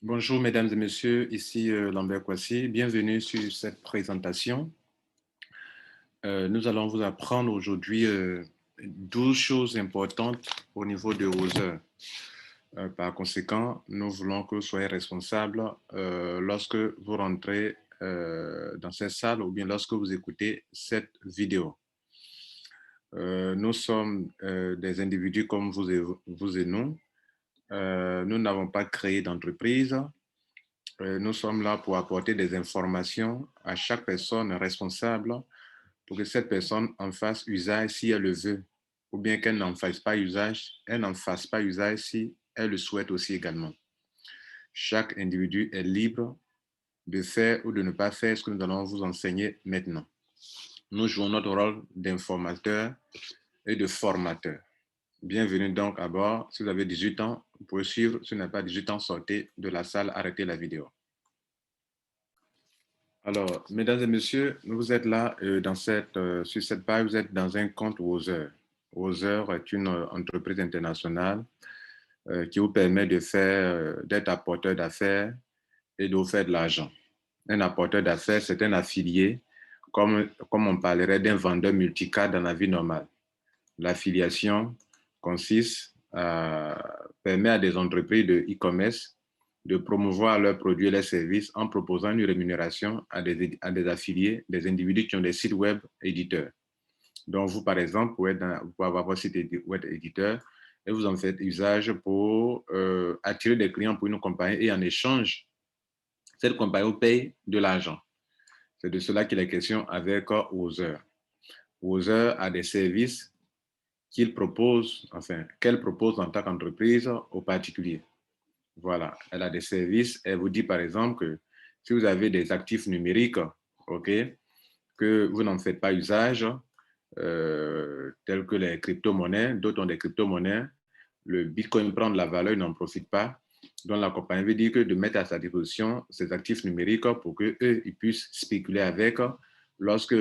Bonjour mesdames et messieurs, ici Lambert Kwasi. Bienvenue sur cette présentation. Nous allons vous apprendre aujourd'hui 12 choses importantes au niveau de vos heures. Par conséquent, nous voulons que vous soyez responsables lorsque vous rentrez dans cette salle ou bien lorsque vous écoutez cette vidéo. Nous sommes des individus comme vous et nous. Nous n'avons pas créé d'entreprise. Nous sommes là pour apporter des informations à chaque personne responsable pour que cette personne en fasse usage si elle le veut, ou bien qu'elle n'en fasse pas usage, elle n'en fasse pas usage si elle le souhaite aussi également. Chaque individu est libre de faire ou de ne pas faire ce que nous allons vous enseigner maintenant. Nous jouons notre rôle d'informateur et de formateur. Bienvenue donc à bord. Si vous avez 18 ans, vous pouvez suivre. Si vous n'avez pas 18 ans, sortez de la salle, arrêtez la vidéo. Alors, mesdames et messieurs, vous êtes là sur cette page, vous êtes dans un compte Wozer. Wozer est une entreprise internationale qui vous permet d'être apporteur d'affaires et de vous faire de l'argent. Un apporteur d'affaires, c'est un affilié, comme on parlerait d'un vendeur multicard dans la vie normale. L'affiliation permet à des entreprises de e-commerce de promouvoir leurs produits et leurs services en proposant une rémunération à des affiliés, des individus qui ont des sites web éditeurs. Donc, vous, par exemple, vous pouvez avoir votre site web éditeur et vous en faites usage pour attirer des clients pour une compagnie et en échange, cette compagnie vous paye de l'argent. C'est de cela qu'il est question avec Wozer. Wozer a des services qu'elle propose en tant qu'entreprise aux particuliers. Voilà, elle a des services. Elle vous dit par exemple que si vous avez des actifs numériques, ok, que vous n'en faites pas usage, tels que les crypto-monnaies, d'autres ont des crypto-monnaies, le Bitcoin prend de la valeur, il n'en profite pas. Donc la compagnie veut dire que de mettre à sa disposition ces actifs numériques pour qu'eux, ils puissent spéculer avec lorsque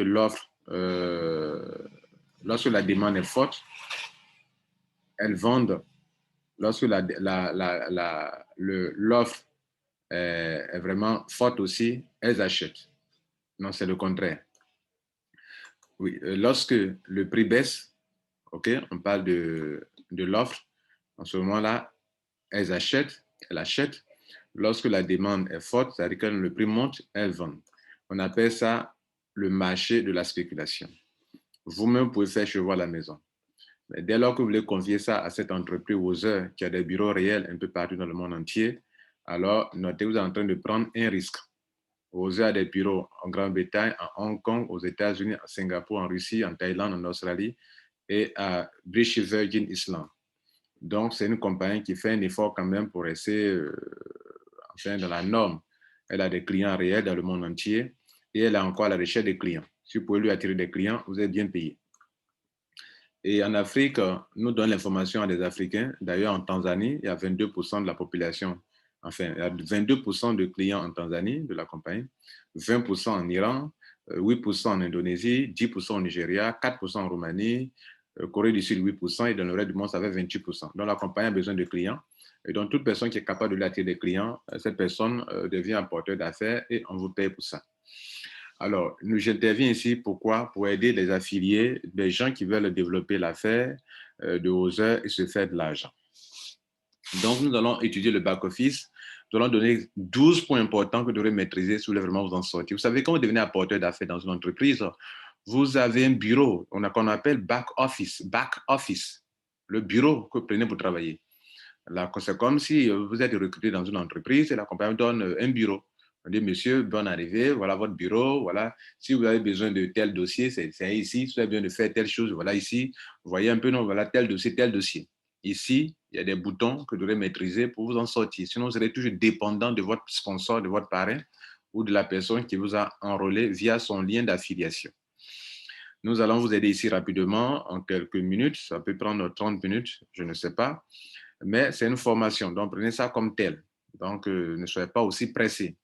lorsque la demande est forte, elles vendent. Lorsque l'offre est vraiment forte aussi, elles achètent. Non, c'est le contraire. Oui, lorsque le prix baisse, ok, on parle de l'offre, en ce moment-là, elles achètent. Lorsque la demande est forte, c'est-à-dire que le prix monte, elles vendent. On appelle ça le marché de la spéculation. Vous-même pouvez faire chez vous à la maison. Mais dès lors que vous voulez confier ça à cette entreprise Wozer qui a des bureaux réels un peu partout dans le monde entier, alors notez que vous êtes en train de prendre un risque. Wozer a des bureaux en Grande-Bretagne, à Hong Kong, aux États-Unis, à Singapour, en Russie, en Thaïlande, en Australie et à British Virgin Islands. Donc, c'est une compagnie qui fait un effort quand même pour rester dans la norme. Elle a des clients réels dans le monde entier et elle a encore la recherche des clients. Si vous pouvez lui attirer des clients, vous êtes bien payé. Et en Afrique, nous donnons l'information à des Africains. D'ailleurs, en Tanzanie, il y a 22% de la population, enfin, il y a 22% de clients en Tanzanie de la compagnie, 20% en Iran, 8% en Indonésie, 10% au Nigeria, 4% en Roumanie, Corée du Sud, 8%, et dans le reste du monde, ça fait 28%. Donc, la compagnie a besoin de clients. Et donc, toute personne qui est capable de lui attirer des clients, cette personne devient un porteur d'affaires et on vous paye pour ça. Alors, j'interviens ici pourquoi? Pour aider les affiliés, des gens qui veulent développer l'affaire de Wozer et se faire de l'argent. Donc, nous allons étudier le back-office. Nous allons donner 12 points importants que vous devrez maîtriser si vous voulez vraiment vous en sortir. Vous savez, quand vous devenez apporteur d'affaires dans une entreprise, vous avez un bureau qu'on appelle back-office. Back-office, le bureau que vous prenez pour travailler. C'est comme si vous êtes recruté dans une entreprise et la compagnie vous donne un bureau. On dit, monsieur, bonne arrivée, voilà votre bureau, voilà. Si vous avez besoin de tel dossier, c'est ici. Si vous avez besoin de faire telle chose, voilà ici. Vous voyez un peu, non, voilà tel dossier, tel dossier. Ici, il y a des boutons que vous devrez maîtriser pour vous en sortir. Sinon, vous serez toujours dépendant de votre sponsor, de votre parrain ou de la personne qui vous a enrôlé via son lien d'affiliation. Nous allons vous aider ici rapidement, en quelques minutes. Ça peut prendre 30 minutes, je ne sais pas. Mais c'est une formation, donc prenez ça comme tel. Donc, ne soyez pas aussi pressés.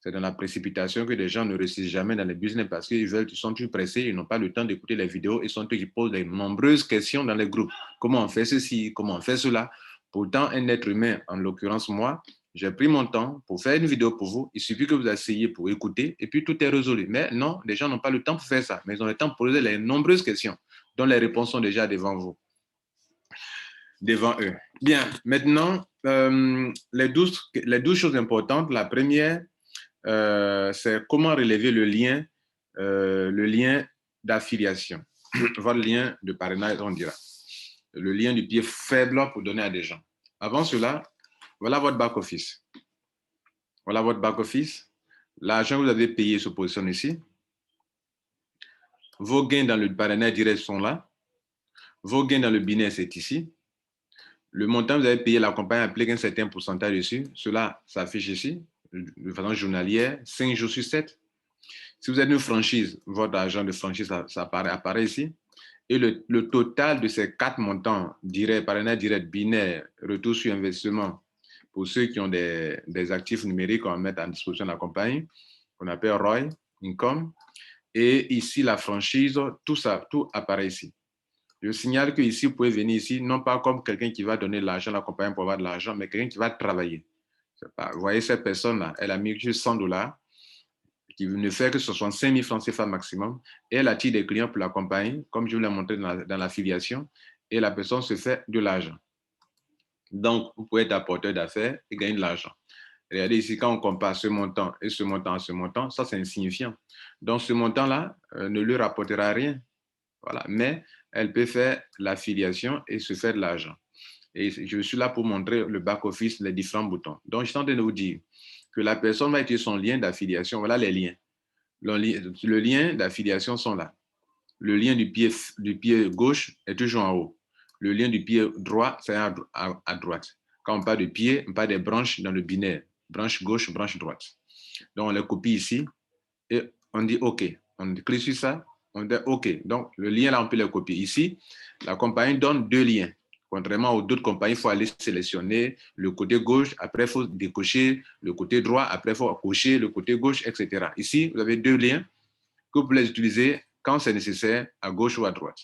C'est dans la précipitation que les gens ne réussissent jamais dans les business parce qu'ils sont toujours pressés, ils n'ont pas le temps d'écouter les vidéos, ils sont ceux qui posent de nombreuses questions dans les groupes. Comment on fait ceci? Comment on fait cela? Pourtant, un être humain, en l'occurrence moi, J'ai pris mon temps pour faire une vidéo pour vous. Il suffit que vous asseyez pour écouter et puis tout est résolu. Mais non, les gens n'ont pas le temps pour faire ça. Mais ils ont le temps pour poser les nombreuses questions dont les réponses sont déjà devant vous, devant eux. Bien, maintenant, les 12 choses importantes. La première, c'est comment relever le lien d'affiliation, votre lien de parrainage, on dira. Le lien du pied faible pour donner à des gens. Avant cela, voilà votre back-office. Voilà votre back-office. L'argent que vous avez payé se positionne ici. Vos gains dans le parrainage direct sont là. Vos gains dans le binaire, c'est ici. Le montant que vous avez payé, la compagnie applique un certain pourcentage dessus. Cela s'affiche ici, de façon journalière, 5 jours sur 7. Si vous êtes une franchise, votre argent de franchise, ça apparaît ici. Et le total de ces 4 montants, direct, parrainage direct, binaire, retour sur investissement, pour ceux qui ont des actifs numériques qu'on va mettre à disposition de la compagnie, qu'on appelle ROI, income. Et ici, la franchise, tout ça, tout apparaît ici. Je signale que ici, vous pouvez venir ici, non pas comme quelqu'un qui va donner de l'argent à la compagnie pour avoir de l'argent, mais quelqu'un qui va travailler. Vous voyez cette personne-là, elle a mis juste $100, qui ne fait que 65 000 francs CFA maximum, et elle attire des clients pour la compagnie, comme je vous l'ai montré dans l'affiliation, et la personne se fait de l'argent. Donc, vous pouvez être apporteur d'affaires et gagner de l'argent. Regardez ici, quand on compare ce montant et ce montant à ce montant, ça c'est insignifiant. Donc, ce montant-là ne lui rapportera rien. Voilà. Mais elle peut faire l'affiliation et se faire de l'argent. Et je suis là pour montrer le back-office, les différents boutons. Donc, je suis en train de vous dire que la personne va utiliser son lien d'affiliation. Voilà les liens. Le lien d'affiliation sont là. Le lien du pied gauche est toujours en haut. Le lien du pied droit, c'est à droite. Quand on parle de pied, on parle des branches dans le binaire. Branche gauche, branche droite. Donc, on les copie ici et on dit OK. On clique sur ça, on dit OK. Donc, le lien là, on peut le copier. Ici, la compagnie donne 2 liens. Contrairement aux autres compagnies, il faut aller sélectionner le côté gauche, après il faut décocher le côté droit, après il faut cocher le côté gauche, etc. Ici, vous avez 2 liens que vous pouvez utiliser quand c'est nécessaire, à gauche ou à droite.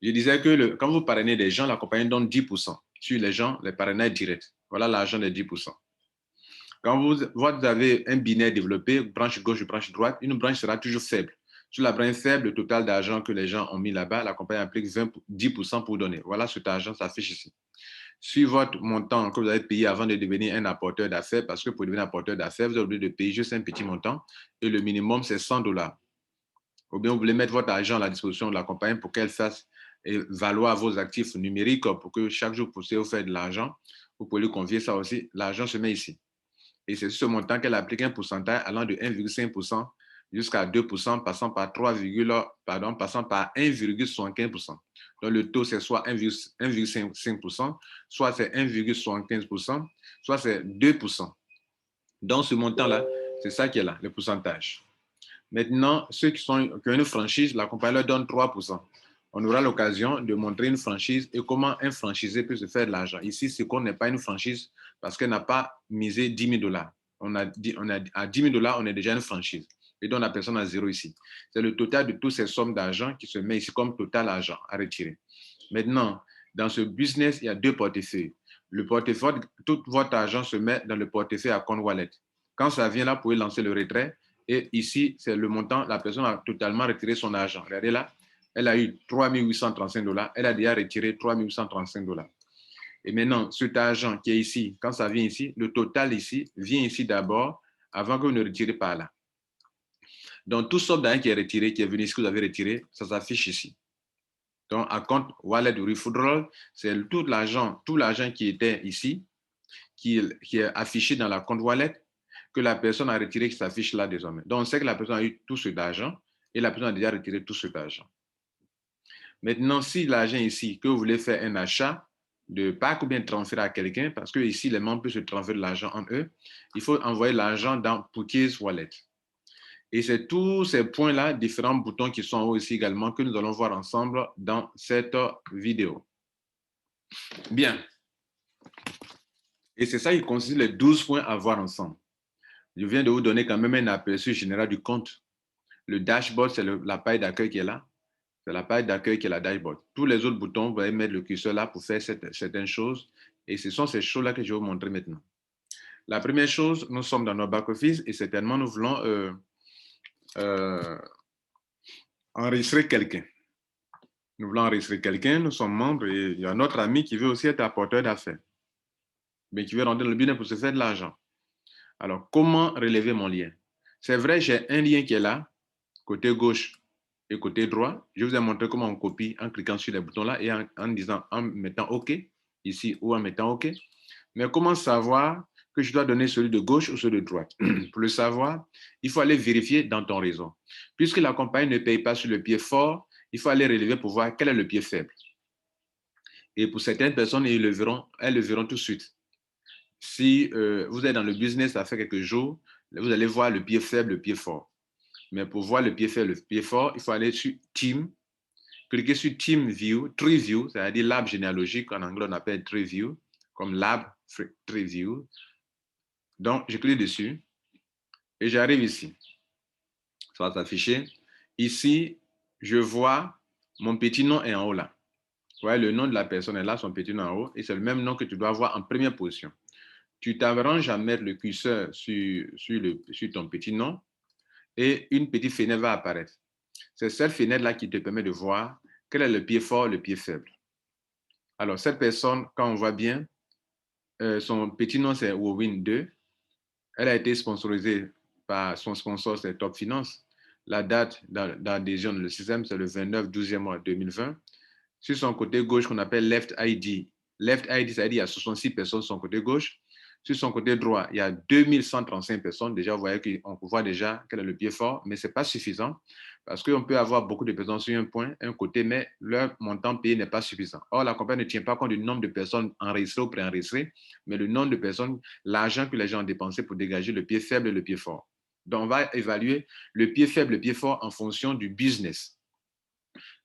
Je disais que quand vous parrainez des gens, la compagnie donne 10% sur les gens, les parrainages directs. Voilà l'argent des 10%. Quand vous avez un binaire développé, branche gauche, branche droite, une branche sera toujours faible. Sur la branche faible, le total d'argent que les gens ont mis là-bas, la compagnie applique 10% pour donner. Voilà, cet argent s'affiche ici. Sur votre montant que vous avez payé avant de devenir un apporteur d'affaires, parce que pour devenir un apporteur d'affaires, vous avez obligé de payer juste un petit montant et le minimum, c'est $100. Ou bien vous voulez mettre votre argent à la disposition de la compagnie pour qu'elle fasse valoir vos actifs numériques pour que chaque jour, vous puissiez faire de l'argent. Vous pouvez lui confier ça aussi. L'argent se met ici. Et c'est sur ce montant qu'elle applique un pourcentage allant de 1,5% jusqu'à 2%, passant par 1,75%. Donc, le taux, c'est soit 1,5%, soit c'est 1,75%, soit c'est 2%. Donc, ce montant-là, c'est ça qui est là, le pourcentage. Maintenant, ceux qui ont une franchise, la compagnie leur donne 3%. On aura l'occasion de montrer une franchise et comment un franchisé peut se faire de l'argent. Ici, c'est qu'on n'est pas une franchise parce qu'elle n'a pas misé $10,000. À $10,000, on est déjà une franchise. Et donc, la personne a zéro ici. C'est le total de toutes ces sommes d'argent qui se met ici comme total argent à retirer. Maintenant, dans ce business, il y a 2 portefeuilles. Le portefeuille, tout votre argent se met dans le portefeuille à compte wallet. Quand ça vient là, vous pouvez lancer le retrait. Et ici, c'est le montant, la personne a totalement retiré son argent. Regardez là, elle a eu $3,835. Elle a déjà retiré $3,835. Et maintenant, cet argent qui est ici, quand ça vient ici, le total ici vient ici d'abord avant que vous ne retirez pas là. Donc, tout somme d'argent qui est retiré, qui est venu ici, que vous avez retiré, ça s'affiche ici. Donc, à compte wallet withdrawal, c'est tout l'argent qui était ici, qui est affiché dans la compte wallet, que la personne a retiré, qui s'affiche là désormais. Donc, on sait que la personne a eu tout cet argent et la personne a déjà retiré tout cet argent. Maintenant, si l'argent ici, que vous voulez faire un achat de pack ou bien transférer à quelqu'un, parce que ici, les membres peuvent se transférer de l'argent en eux, il faut envoyer l'argent dans Purchase Wallet. Et c'est tous ces points-là, différents boutons qui sont en haut ici également, que nous allons voir ensemble dans cette vidéo. Bien. Et c'est ça qui consiste les 12 points à voir ensemble. Je viens de vous donner quand même un aperçu général du compte. Le dashboard, c'est la page d'accueil qui est là. C'est la page d'accueil qui est la dashboard. Tous les autres boutons, vous allez mettre le curseur là pour faire certaines choses Et ce sont ces choses-là que je vais vous montrer maintenant. La première chose, nous sommes dans notre back-office et certainement nous voulons enregistrer quelqu'un. Nous voulons enregistrer quelqu'un, nous sommes membres et il y a notre ami qui veut aussi être apporteur d'affaires, mais qui veut rentrer dans le business pour se faire de l'argent. Alors, comment relever mon lien? C'est vrai, j'ai un lien qui est là, côté gauche et côté droit. Je vous ai montré comment on copie en cliquant sur les boutons là et en mettant OK ici ou en mettant OK. Mais comment savoir que je dois donner celui de gauche ou celui de droite? Pour le savoir, il faut aller vérifier dans ton réseau. Puisque la compagnie ne paye pas sur le pied fort, il faut aller relever pour voir quel est le pied faible. Et pour certaines personnes, elles le verront tout de suite. Si vous êtes dans le business, ça fait quelques jours, vous allez voir le pied faible, le pied fort. Mais pour voir le pied faible, le pied fort, il faut aller sur Team, cliquer sur Team View, Tree View, c'est-à-dire l'arbre généalogique, en anglais on appelle Tree View, comme l'arbre Tree View. Donc, je clique dessus et j'arrive ici. Ça va s'afficher. Ici, je vois mon petit nom est en haut là. Vous voyez, le nom de la personne est là, son petit nom en haut, et c'est le même nom que tu dois voir en première position. Tu t'arranges à mettre le curseur sur ton petit nom et une petite fenêtre va apparaître. C'est cette fenêtre-là qui te permet de voir quel est le pied fort, le pied faible. Alors, cette personne, quand on voit bien, son petit nom, c'est Wowin2. Elle a été sponsorisée par son sponsor, c'est Top Finance. La date d'adhésion dans le système, c'est le 29/12 mois 2020. Sur son côté gauche, qu'on appelle Left ID. Left ID, ça veut dire qu'il y a 66 personnes sur son côté gauche. Sur son côté droit, il y a 2135 personnes. Déjà, vous voyez qu'on voit déjà quel est le pied fort, mais ce n'est pas suffisant parce qu'on peut avoir beaucoup de personnes sur un point, un côté, mais leur montant payé n'est pas suffisant. Or, la compagnie ne tient pas compte du nombre de personnes enregistrées ou préenregistrées, mais le nombre de personnes, l'argent que les gens ont dépensé pour dégager le pied faible et le pied fort. Donc, on va évaluer le pied faible et le pied fort en fonction du business.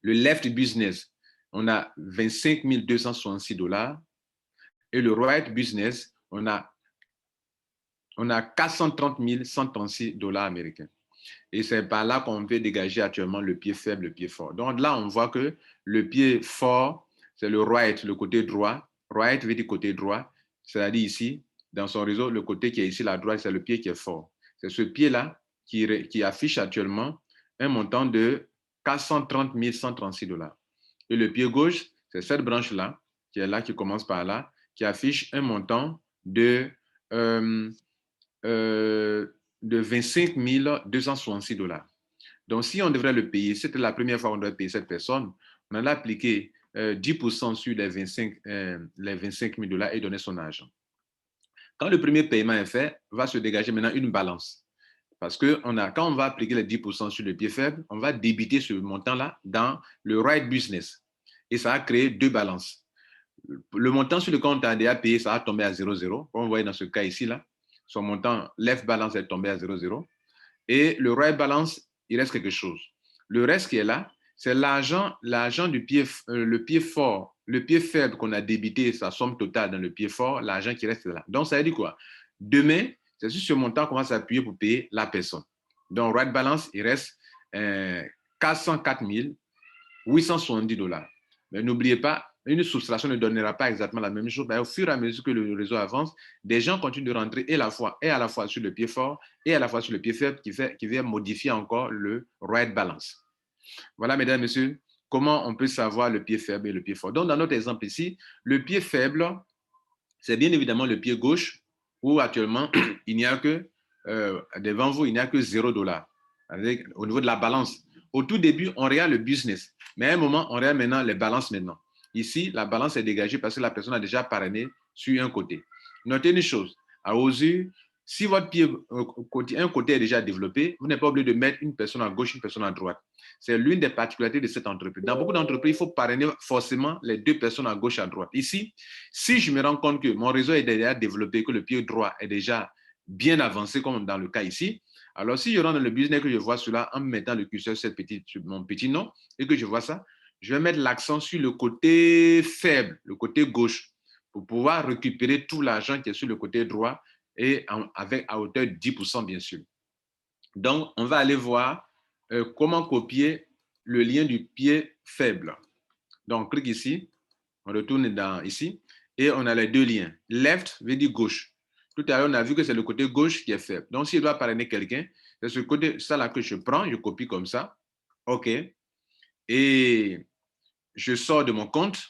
Le left business, on a 25 266 $. Et le right business, on a 430 136 $ américains. Et c'est par là qu'on peut dégager actuellement le pied faible, le pied fort. Donc là, on voit que le pied fort, c'est le right, le côté droit. Right veut dire côté droit. C'est-à-dire ici, dans son réseau, le côté qui est ici, la droite, c'est le pied qui est fort. C'est ce pied-là qui affiche actuellement un montant de 430 136 $. Et le pied gauche, c'est cette branche-là, qui est là, qui commence par là, qui affiche un montant de 25 266 $. Donc, si on devrait le payer, c'était la première fois qu'on devait payer cette personne, on allait appliquer 10% sur les 25 000 $ et donner son argent. Quand le premier paiement est fait, va se dégager maintenant une balance. Parce que quand on va appliquer les 10% sur le pied faible, on va débiter ce montant-là dans le right business. Et ça va créer deux balances. Le montant sur lequel on a déjà payé, ça va tomber à 0,0. Comme vous voyez dans ce cas ici, là, son montant left balance est tombé à 0,0. Et le right balance, il reste quelque chose. Le reste qui est là, c'est l'argent du pied, le pied fort, le pied faible qu'on a débité, sa somme totale dans le pied fort, l'argent qui reste là. Donc, ça veut dire quoi? Demain, c'est sur ce montant qu'on va s'appuyer pour payer la personne. Donc, right balance, il reste 404 870 $. Mais n'oubliez pas, une soustraction ne donnera pas exactement la même chose. Mais au fur et à mesure que le réseau avance, des gens continuent de rentrer à la fois sur le pied fort et à la fois sur le pied faible qui vient modifier encore le right balance. Voilà, mesdames et messieurs, comment on peut savoir le pied faible et le pied fort. Donc, dans notre exemple ici, le pied faible, c'est bien évidemment le pied gauche où actuellement, il n'y a que, devant vous, il n'y a que 0 $. Au niveau de la balance. Au tout début, on regarde le business. Mais à un moment, on regarde maintenant les balances maintenant. Ici, la balance est dégagée parce que la personne a déjà parrainé sur un côté. Notez une chose. À vos yeux, si votre pied, un côté est déjà développé, vous n'êtes pas obligé de mettre une personne à gauche, une personne à droite. C'est l'une des particularités de cette entreprise. Dans beaucoup d'entreprises, il faut parrainer forcément les deux personnes à gauche et à droite. Ici, si je me rends compte que mon réseau est déjà développé, que le pied droit est déjà bien avancé, comme dans le cas ici, alors si je rentre dans le business que je vois cela en mettant le curseur sur mon petit nom et que je vois ça, je vais mettre l'accent sur le côté faible, le côté gauche, pour pouvoir récupérer tout l'argent qui est sur le côté droit et à hauteur de 10%, bien sûr. Donc, on va aller voir comment copier le lien du pied faible. Donc, on clique ici, on retourne ici, et on a les deux liens. Left veut dire gauche. Tout à l'heure, on a vu que c'est le côté gauche qui est faible. Donc, si je dois parrainer quelqu'un, c'est ce côté, ça là que je prends, je copie comme ça. OK. Et je sors de mon compte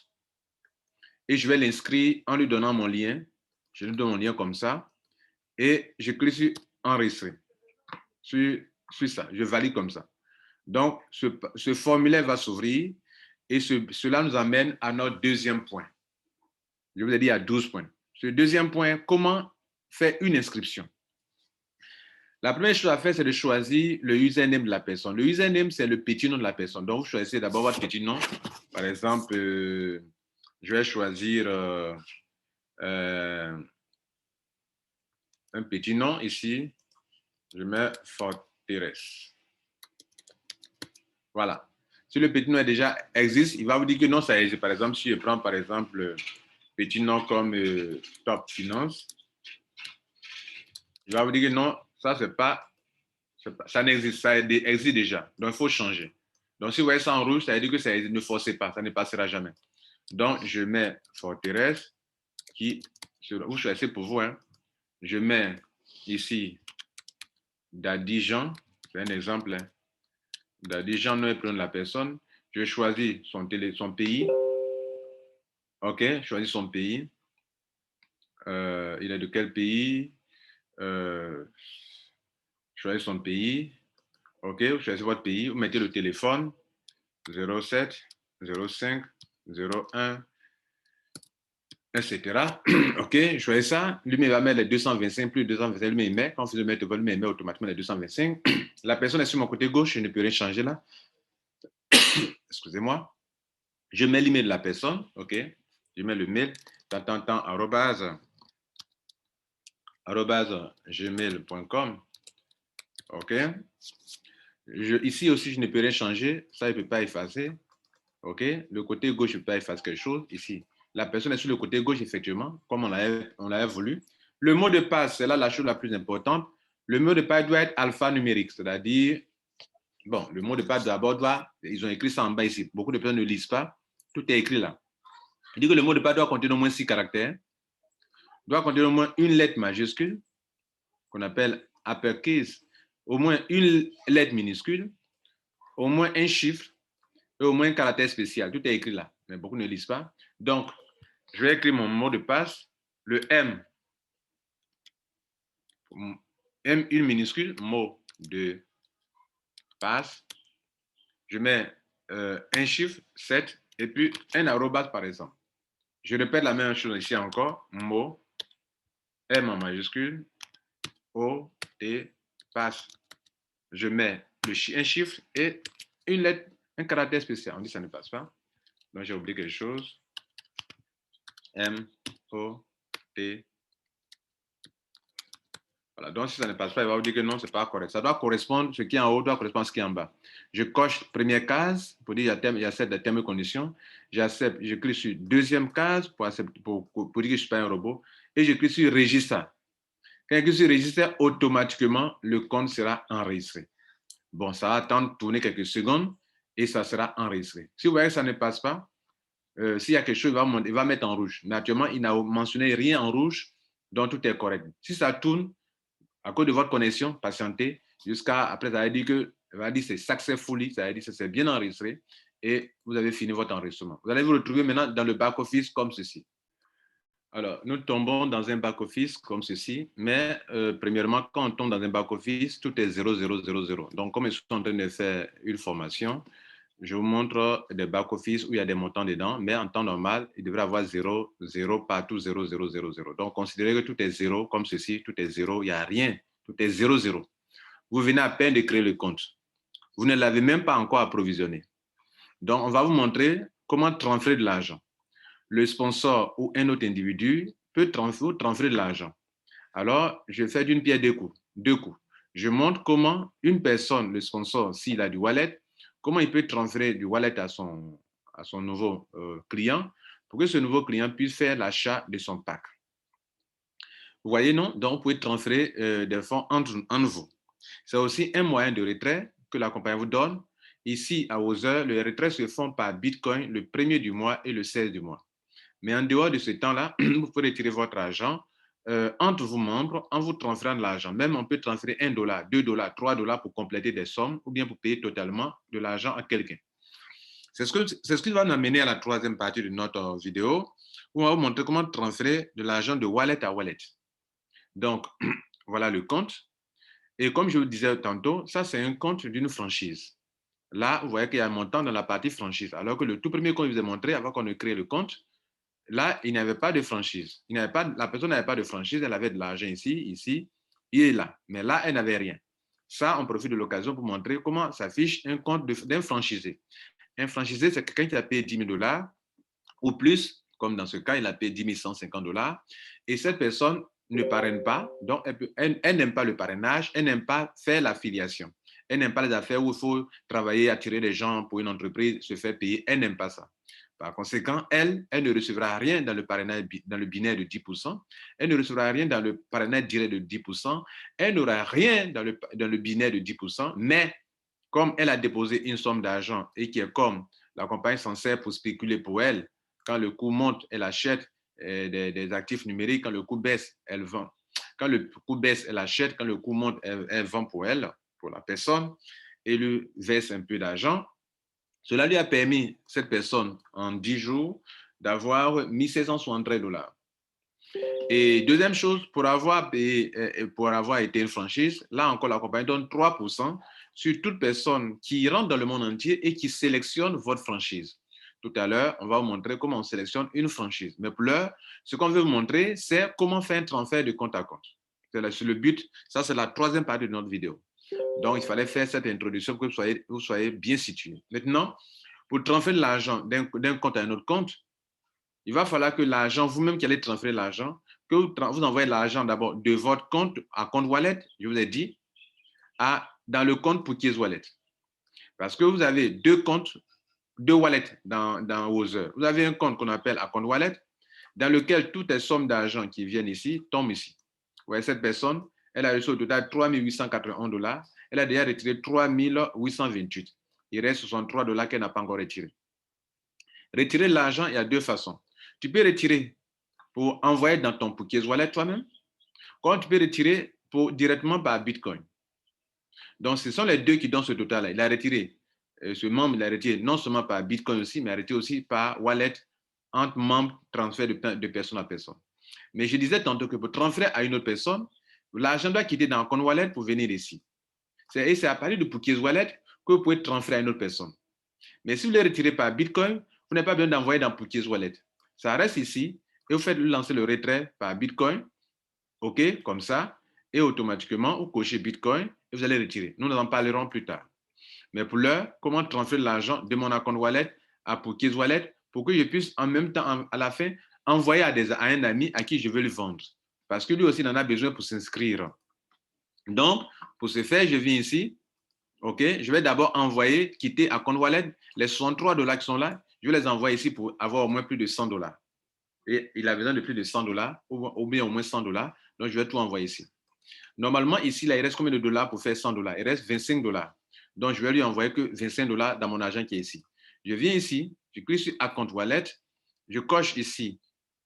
et je vais l'inscrire en lui donnant mon lien. Je lui donne mon lien comme ça et je clique sur enregistrer. Sur ça, je valide comme ça. Donc, ce formulaire va s'ouvrir et cela nous amène à notre deuxième point. Je vous ai dit à 12 points. Ce deuxième point, comment faire une inscription? La première chose à faire, c'est de choisir le username de la personne. Le username, c'est le petit nom de la personne. Donc, vous choisissez d'abord votre petit nom. Par exemple, je vais choisir un petit nom ici. Je mets Forteresse. Voilà. Si le petit nom déjà existe, il va vous dire que non, ça existe. Par exemple, si je prends par exemple petit nom comme Top Finance, il va vous dire que non, ça c'est pas, ça n'existe, ça existe déjà. Donc il faut changer. Donc si vous voyez ça en rouge, ça veut dire que ça existe. Ne forcez pas, ça ne passera jamais. Donc je mets Forteresse qui, vous choisissez pour vous, hein. Je mets ici Dadijan, c'est un exemple, hein. Dadijan, nom et prénom de la personne. Je choisis son pays. OK, je choisis son pays. Il est de quel pays? Choisissez son pays. OK, vous choisissez votre pays. Vous mettez le téléphone 07 05 01, etc. OK, je choisis ça. Lui, il va mettre les 225 plus 225. Lui, il met. Quand vous mettez le met automatiquement les 225. La personne est sur mon côté gauche. Je ne peux rien changer là. Excusez-moi. Je mets l'email de la personne. OK, je mets le mail. @gmail.com. OK. Ici aussi, je ne peux rien changer. Ça, il ne peut pas effacer. OK. Le côté gauche, je ne peux pas effacer quelque chose. Ici, la personne est sur le côté gauche, effectivement, comme on l'avait voulu. Le mot de passe, c'est là la chose la plus importante. Le mot de passe doit être alphanumérique, c'est-à-dire, bon, le mot de passe d'abord ils ont écrit ça en bas ici. Beaucoup de personnes ne lisent pas. Tout est écrit là. Il dit que le mot de passe doit contenir au moins 6 caractères, doit contenir au moins une lettre majuscule, qu'on appelle uppercase, au moins une lettre minuscule, au moins un chiffre et au moins un caractère spécial. Tout est écrit là, mais beaucoup ne lisent pas. Donc, je vais écrire mon mot de passe, le M, une minuscule, mot de passe. Je mets un chiffre, 7, et puis un arrobas par exemple. Je répète la même chose ici encore, mot, M en majuscule, O, T, passe. Je mets un chiffre et une lettre, un caractère spécial. On dit que ça ne passe pas. Donc, j'ai oublié quelque chose. M, O, T. Voilà. Donc, si ça ne passe pas, il va vous dire que non, ce n'est pas correct. Ça doit correspondre, ce qui est en haut doit correspondre à ce qui est en bas. Je coche première case pour dire qu'il y a cette termes et conditions. J'accepte, je clique sur deuxième case pour dire que je ne suis pas un robot. Et je clique sur registre. Quand je clique sur registre, automatiquement, le compte sera enregistré. Bon, ça va attendre de tourner quelques secondes et ça sera enregistré. Si vous voyez que ça ne passe pas, s'il y a quelque chose, il va mettre en rouge. Naturellement, il n'a mentionné rien en rouge, donc tout est correct. Si ça tourne, à cause de votre connexion, patientez jusqu'à après, ça va dire que c'est successfully, ça va dire que c'est bien enregistré et vous avez fini votre enregistrement. Vous allez vous retrouver maintenant dans le back-office comme ceci. Alors, nous tombons dans un back-office comme ceci, mais premièrement, quand on tombe dans un back-office, tout est 0, 0, 0, 0. Donc, comme je suis en train de faire une formation, je vous montre des back-office où il y a des montants dedans, mais en temps normal, il devrait y avoir 0, 0 partout, 0, 0, 0, 0. Donc, considérez que tout est 0 comme ceci, tout est 0, il n'y a rien, tout est 0, 0. Vous venez à peine de créer le compte. Vous ne l'avez même pas encore approvisionné. Donc, on va vous montrer comment transférer de l'argent. Le sponsor ou un autre individu peut transférer de l'argent. Alors, je fais d'une pierre deux coups. Je montre comment une personne, le sponsor, s'il a du wallet, comment il peut transférer du wallet à son nouveau client pour que ce nouveau client puisse faire l'achat de son pack. Vous voyez, non? Donc, vous pouvez transférer des fonds entre vous. C'est aussi un moyen de retrait que la compagnie vous donne. Ici, à Other, les retraits se font par Bitcoin le 1er du mois et le 16 du mois. Mais en dehors de ce temps-là, vous pouvez retirer votre argent entre vos membres en vous transférant de l'argent. Même on peut transférer $1, $2, $3 pour compléter des sommes ou bien pour payer totalement de l'argent à quelqu'un. C'est ce qui va nous amener à la troisième partie de notre vidéo où on va vous montrer comment transférer de l'argent de wallet à wallet. Donc, voilà le compte. Et comme je vous disais tantôt, ça, c'est un compte d'une franchise. Là, vous voyez qu'il y a un montant dans la partie franchise. Alors que le tout premier compte que je vous ai montré, avant qu'on ait créé le compte, là, il n'y avait pas de franchise. La personne n'avait pas de franchise, elle avait de l'argent ici, ici et là. Mais là, elle n'avait rien. Ça, on profite de l'occasion pour montrer comment s'affiche un compte d'un franchisé. Un franchisé, c'est quelqu'un qui a payé $10,000 ou plus, comme dans ce cas, il a payé $10,150. Et cette personne ne parraine pas, donc elle n'aime pas le parrainage, elle n'aime pas faire l'affiliation. Elle n'aime pas les affaires où il faut travailler, attirer des gens pour une entreprise, se faire payer. Elle n'aime pas ça. Par conséquent, elle ne recevra rien dans le parrainage, dans le binaire de 10%. Elle ne recevra rien dans le parrainage direct de 10%. Elle n'aura rien dans le binaire de 10%. Mais comme elle a déposé une somme d'argent et qui est comme la compagnie s'en sert pour spéculer pour elle, quand le coût monte, elle achète des actifs numériques. Quand le coût baisse, elle vend. Quand le coût baisse, elle achète. Quand le coût monte, elle vend pour elle, pour la personne, et lui verse un peu d'argent. Cela lui a permis, cette personne, en 10 jours, d'avoir $1,673. Et deuxième chose, pour avoir été une franchise, là encore, la compagnie donne 3% sur toute personne qui rentre dans le monde entier et qui sélectionne votre franchise. Tout à l'heure, on va vous montrer comment on sélectionne une franchise. Mais pour l'heure, ce qu'on veut vous montrer, c'est comment faire un transfert de compte à compte. C'est le but. Ça, c'est la troisième partie de notre vidéo. Donc, il fallait faire cette introduction pour que vous soyez bien situé. Maintenant, pour transférer de l'argent d'un compte à un autre compte, il va falloir que l'argent, vous-même qui allez transférer l'argent, que vous envoyez l'argent d'abord de votre compte à compte wallet, je vous ai dit, dans le compte Pookies Wallet. Parce que vous avez deux comptes, deux wallets dans Other. Vous avez un compte qu'on appelle à compte wallet, dans lequel toutes les sommes d'argent qui viennent ici tombent ici. Vous voyez, cette personne, elle a reçu au total $3,881. Elle a déjà retiré $3,828. Il reste $63 qu'elle n'a pas encore retiré. Retirer l'argent, il y a deux façons. Tu peux retirer pour envoyer dans ton Pookies Wallet toi-même, comme tu peux retirer directement par Bitcoin. Donc, ce sont les deux qui donnent ce total-là. Il a retiré, ce membre, il a retiré non seulement par Bitcoin aussi, mais il a retiré aussi par wallet entre membres, transfert de personne à personne. Mais je disais tantôt que pour transférer à une autre personne, l'argent doit quitter dans un compte wallet pour venir ici. Et c'est à partir de Pookies Wallet que vous pouvez transférer à une autre personne. Mais si vous les retirez par Bitcoin, vous n'avez pas besoin d'envoyer dans Pookies Wallet. Ça reste ici et vous faites lancer le retrait par Bitcoin, OK, comme ça, et automatiquement, vous cochez Bitcoin et vous allez retirer. Nous en parlerons plus tard. Mais pour l'heure, comment transférer l'argent de mon compte wallet à Pookies Wallet pour que je puisse en même temps, à la fin, envoyer à un ami à qui je veux le vendre. Parce que lui aussi, il en a besoin pour s'inscrire. Donc, pour ce faire, je viens ici. OK, je vais d'abord envoyer, quitter à compte wallet, les $63 qui sont là, je vais les envoyer ici pour avoir au moins plus de $100. Et il a besoin de plus de $100, ou bien au moins $100, donc je vais tout envoyer ici. Normalement, ici, là, il reste combien de dollars pour faire $100? Il reste $25. Donc, je vais lui envoyer que $25 dans mon argent qui est ici. Je viens ici, je clique sur Account Wallet, je coche ici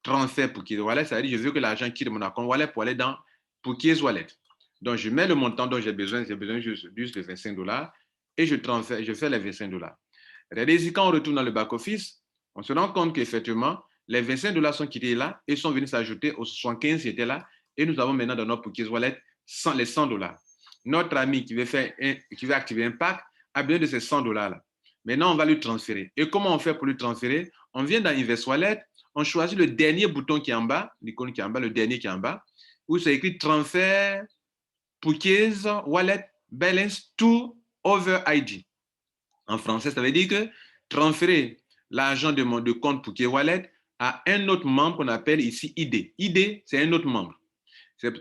transfert Pookies Wallet, ça veut dire que je veux que l'argent quitte mon account wallet pour aller dans Pookies Wallet. Donc, je mets le montant dont j'ai besoin juste de $25 et je fais les $25. Regardez ici, quand on retourne dans le back-office, on se rend compte qu'effectivement, les $25 sont quittés là et sont venus s'ajouter aux 75 qui étaient là. Et nous avons maintenant dans notre Pookies Wallet les $100. Notre ami qui veut activer un pack a besoin de ces $100-là. Maintenant, on va lui transférer. Et comment on fait pour lui transférer? On vient dans Invest Wallet, on choisit le dernier bouton qui est en bas, l'icône qui est en bas, le dernier qui est en bas, où c'est écrit transfert Pookies Wallet Balance to Over ID. En français, ça veut dire que transférer l'argent de mon compte Pookies Wallet à un autre membre qu'on appelle ici ID. ID, c'est un autre membre.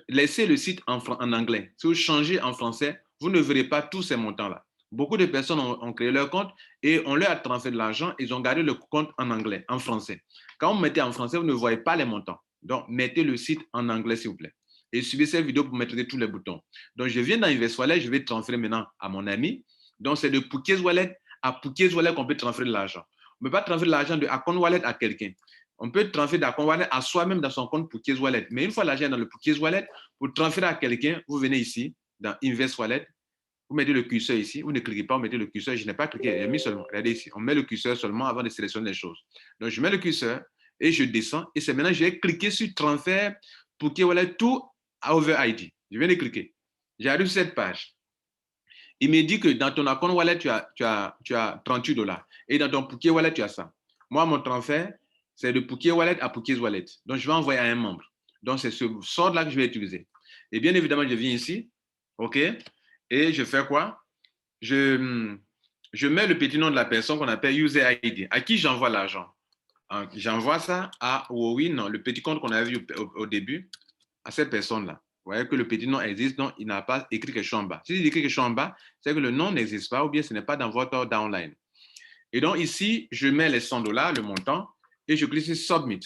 Laissez le site en anglais. Si vous changez en français, vous ne verrez pas tous ces montants-là. Beaucoup de personnes ont créé leur compte et on leur a transféré de l'argent. Ils ont gardé le compte en anglais, en français. Quand vous mettez en français, vous ne voyez pas les montants. Donc, mettez le site en anglais, s'il vous plaît. Et suivez cette vidéo pour mettre tous les boutons. Donc, je viens dans Invest Wallet, je vais transférer maintenant à mon ami. Donc, c'est de Pookies Wallet à Pookies Wallet qu'on peut transférer de l'argent. On ne peut pas transférer de l'argent de Account Wallet à quelqu'un. On peut transférer d'un compte wallet à soi-même dans son compte Pookies Wallet. Mais une fois l'argent dans le Pookies Wallet, pour transférer à quelqu'un, vous venez ici, dans Invest Wallet, vous mettez le curseur ici, vous ne cliquez pas, vous mettez le curseur. Je n'ai pas cliqué, j'ai mis seulement. Regardez ici, on met le curseur seulement avant de sélectionner les choses. Donc, je mets le curseur et je descends. Et c'est maintenant, je vais cliquer sur transfert Pookies Wallet to OverID. Je viens de cliquer. J'arrive sur cette page. Il me dit que dans ton account wallet, tu as 38 $. Et dans ton Pookies Wallet, tu as ça. Moi, mon transfert, c'est de Pookies Wallet à Pookies Wallet. Donc, je vais envoyer à un membre. Donc, c'est ce sort-là que je vais utiliser. Et bien évidemment, je viens ici. OK? Et je fais quoi? Je mets le petit nom de la personne qu'on appelle User ID. À qui j'envoie l'argent? J'envoie ça à Wowin, le petit compte qu'on avait vu au début, à cette personne-là. Vous voyez que le petit nom existe, donc il n'a pas écrit quelque chose en bas. S'il écrit quelque chose en bas, c'est que le nom n'existe pas ou bien ce n'est pas dans votre downline. Et donc ici, je mets les 100 $, le montant, et je clique sur Submit.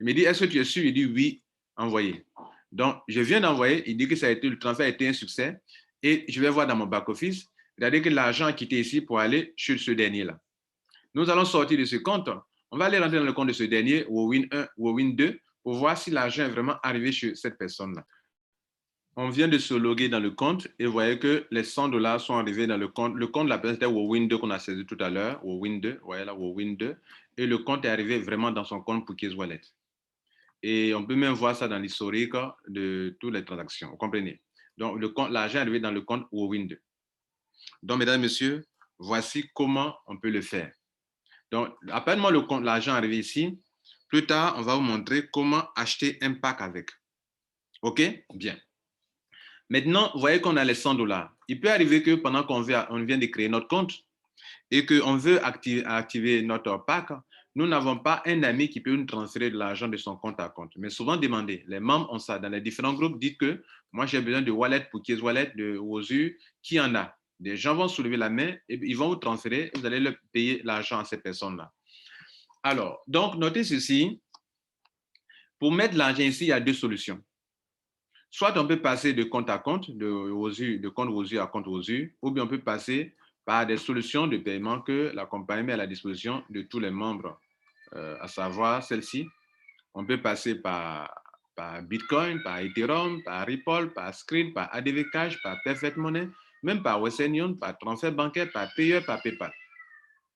Il me dit, est-ce que tu es sûr? Il dit oui, envoyer. Donc, je viens d'envoyer, il dit que le transfert a été un succès, et je vais voir dans mon back-office, regardez que l'argent a quitté ici pour aller sur ce dernier-là. Nous allons sortir de ce compte, on va aller rentrer dans le compte de ce dernier, Wowin 1, Wowin 2, pour voir si l'argent est vraiment arrivé chez cette personne-là. On vient de se loguer dans le compte et vous voyez que les 100 $ sont arrivés dans le compte. Le compte de la personne était Wowin 2 qu'on a saisi tout à l'heure, Wowin 2, vous voyez là, Wowin 2. Et le compte est arrivé vraiment dans son compte Pookies Wallet. Et on peut même voir ça dans l'historique de toutes les transactions, vous comprenez? Donc, l'argent est arrivé dans le compte Wowin 2. Donc, mesdames et messieurs, voici comment on peut le faire. Donc, appelle-moi le compte, l'argent arrivé ici. Plus tard, on va vous montrer comment acheter un pack avec. OK? Bien. Maintenant, vous voyez qu'on a les 100 $. Il peut arriver que pendant qu'on vient de créer notre compte et qu'on veut activer notre pack, nous n'avons pas un ami qui peut nous transférer de l'argent de son compte à compte. Mais souvent demandé, les membres ont ça. Dans les différents groupes, dites que moi j'ai besoin de wallet, Pookies Wallet, de Wozu, qui en a? Des gens vont soulever la main et ils vont vous transférer, vous allez leur payer l'argent à ces personnes-là. Alors, donc notez ceci. Pour mettre l'argent ici, il y a deux solutions. Soit on peut passer de compte à compte, de compte Wozu à compte Wozu, ou bien on peut passer par des solutions de paiement que la compagnie met à la disposition de tous les membres, à savoir celle-ci. On peut passer par Bitcoin, par Ethereum, par Ripple, par Skrill, par ADV Cash, par Perfect Money, même par Western Union, par transfert bancaire, par Payer, par PayPal.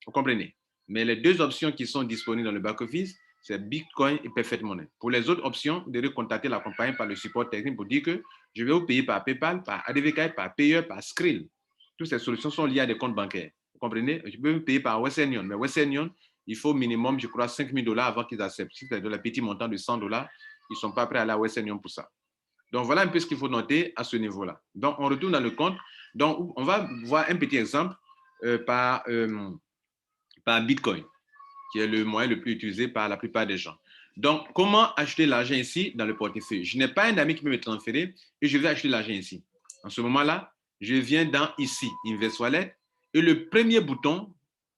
Vous comprenez? Mais les deux options qui sont disponibles dans le back-office, c'est Bitcoin et Perfect Money. Pour les autres options, vous devez contacter la compagnie par le support technique pour dire que je vais vous payer par PayPal, par ADVK, par Payer, par Skrill. Toutes ces solutions sont liées à des comptes bancaires. Vous comprenez? Je peux vous payer par Western Union, mais Western Union, il faut minimum, je crois, 5 000 $ avant qu'ils acceptent. Si c'est de la petit montant de 100 $, ils ne sont pas prêts à aller à Western Union pour ça. Donc, voilà un peu ce qu'il faut noter à ce niveau-là. Donc, on retourne dans le compte. Donc, on va voir un petit exemple par Bitcoin, qui est le moyen le plus utilisé par la plupart des gens. Donc, comment acheter l'argent ici dans le portefeuille? Je n'ai pas un ami qui peut me transférer et je vais acheter l'argent ici. En ce moment-là, je viens dans ici, Invest Wallet, et le premier bouton,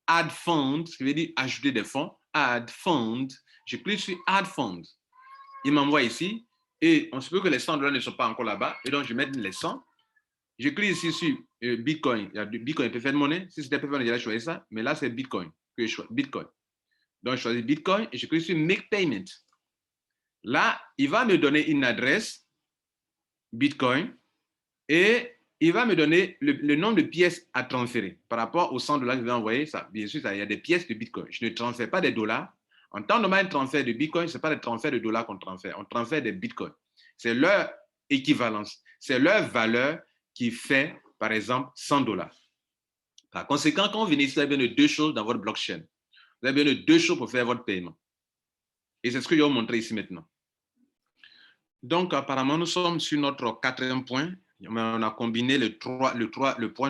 Add Funds, qui veut dire ajouter des fonds, Add Funds, je clique sur Add Funds. Il m'envoie ici et on se peut que les 100 $ ne sont pas encore là-bas et donc je mets les 100. Je clique ici sur Bitcoin. Il y a Bitcoin Perfect Money. Si c'était Perfect Money, j'allais choisir ça. Mais là, c'est Bitcoin que je choisis. Bitcoin. Donc, je choisis Bitcoin et je clique sur Make Payment. Là, il va me donner une adresse Bitcoin et il va me donner le nombre de pièces à transférer par rapport aux 100 $ que je vais envoyer. Ça, bien sûr, il y a des pièces de Bitcoin. Je ne transfère pas des dollars. En temps normal, un transfert de Bitcoin, ce n'est pas des transferts de dollars qu'on transfère. On transfère des Bitcoins. C'est leur équivalence. C'est leur valeur qui fait, par exemple, 100 $. Par conséquent, quand vous venez ici, vous avez besoin de deux choses dans votre blockchain. Vous avez besoin de deux choses pour faire votre paiement. Et c'est ce que je vais vous montrer ici maintenant. Donc, apparemment, nous sommes sur notre quatrième point. On a combiné le point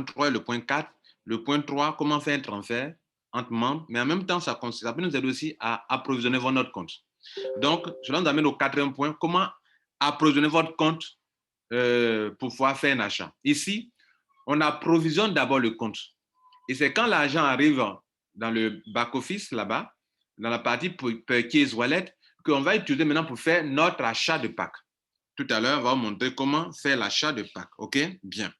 3 et le point 4. Le point 3, comment faire un transfert entre membres, mais en même temps, ça peut nous aider aussi à approvisionner votre compte. Donc, cela nous amène au quatrième point, comment approvisionner votre compte pour pouvoir faire un achat. Ici, on approvisionne d'abord le compte. Et c'est quand l'argent arrive dans le back-office, là-bas, dans la partie Pookies Wallet, qu'on va utiliser maintenant pour faire notre achat de pack. Tout à l'heure, on va vous montrer comment faire l'achat de pack. OK? Bien.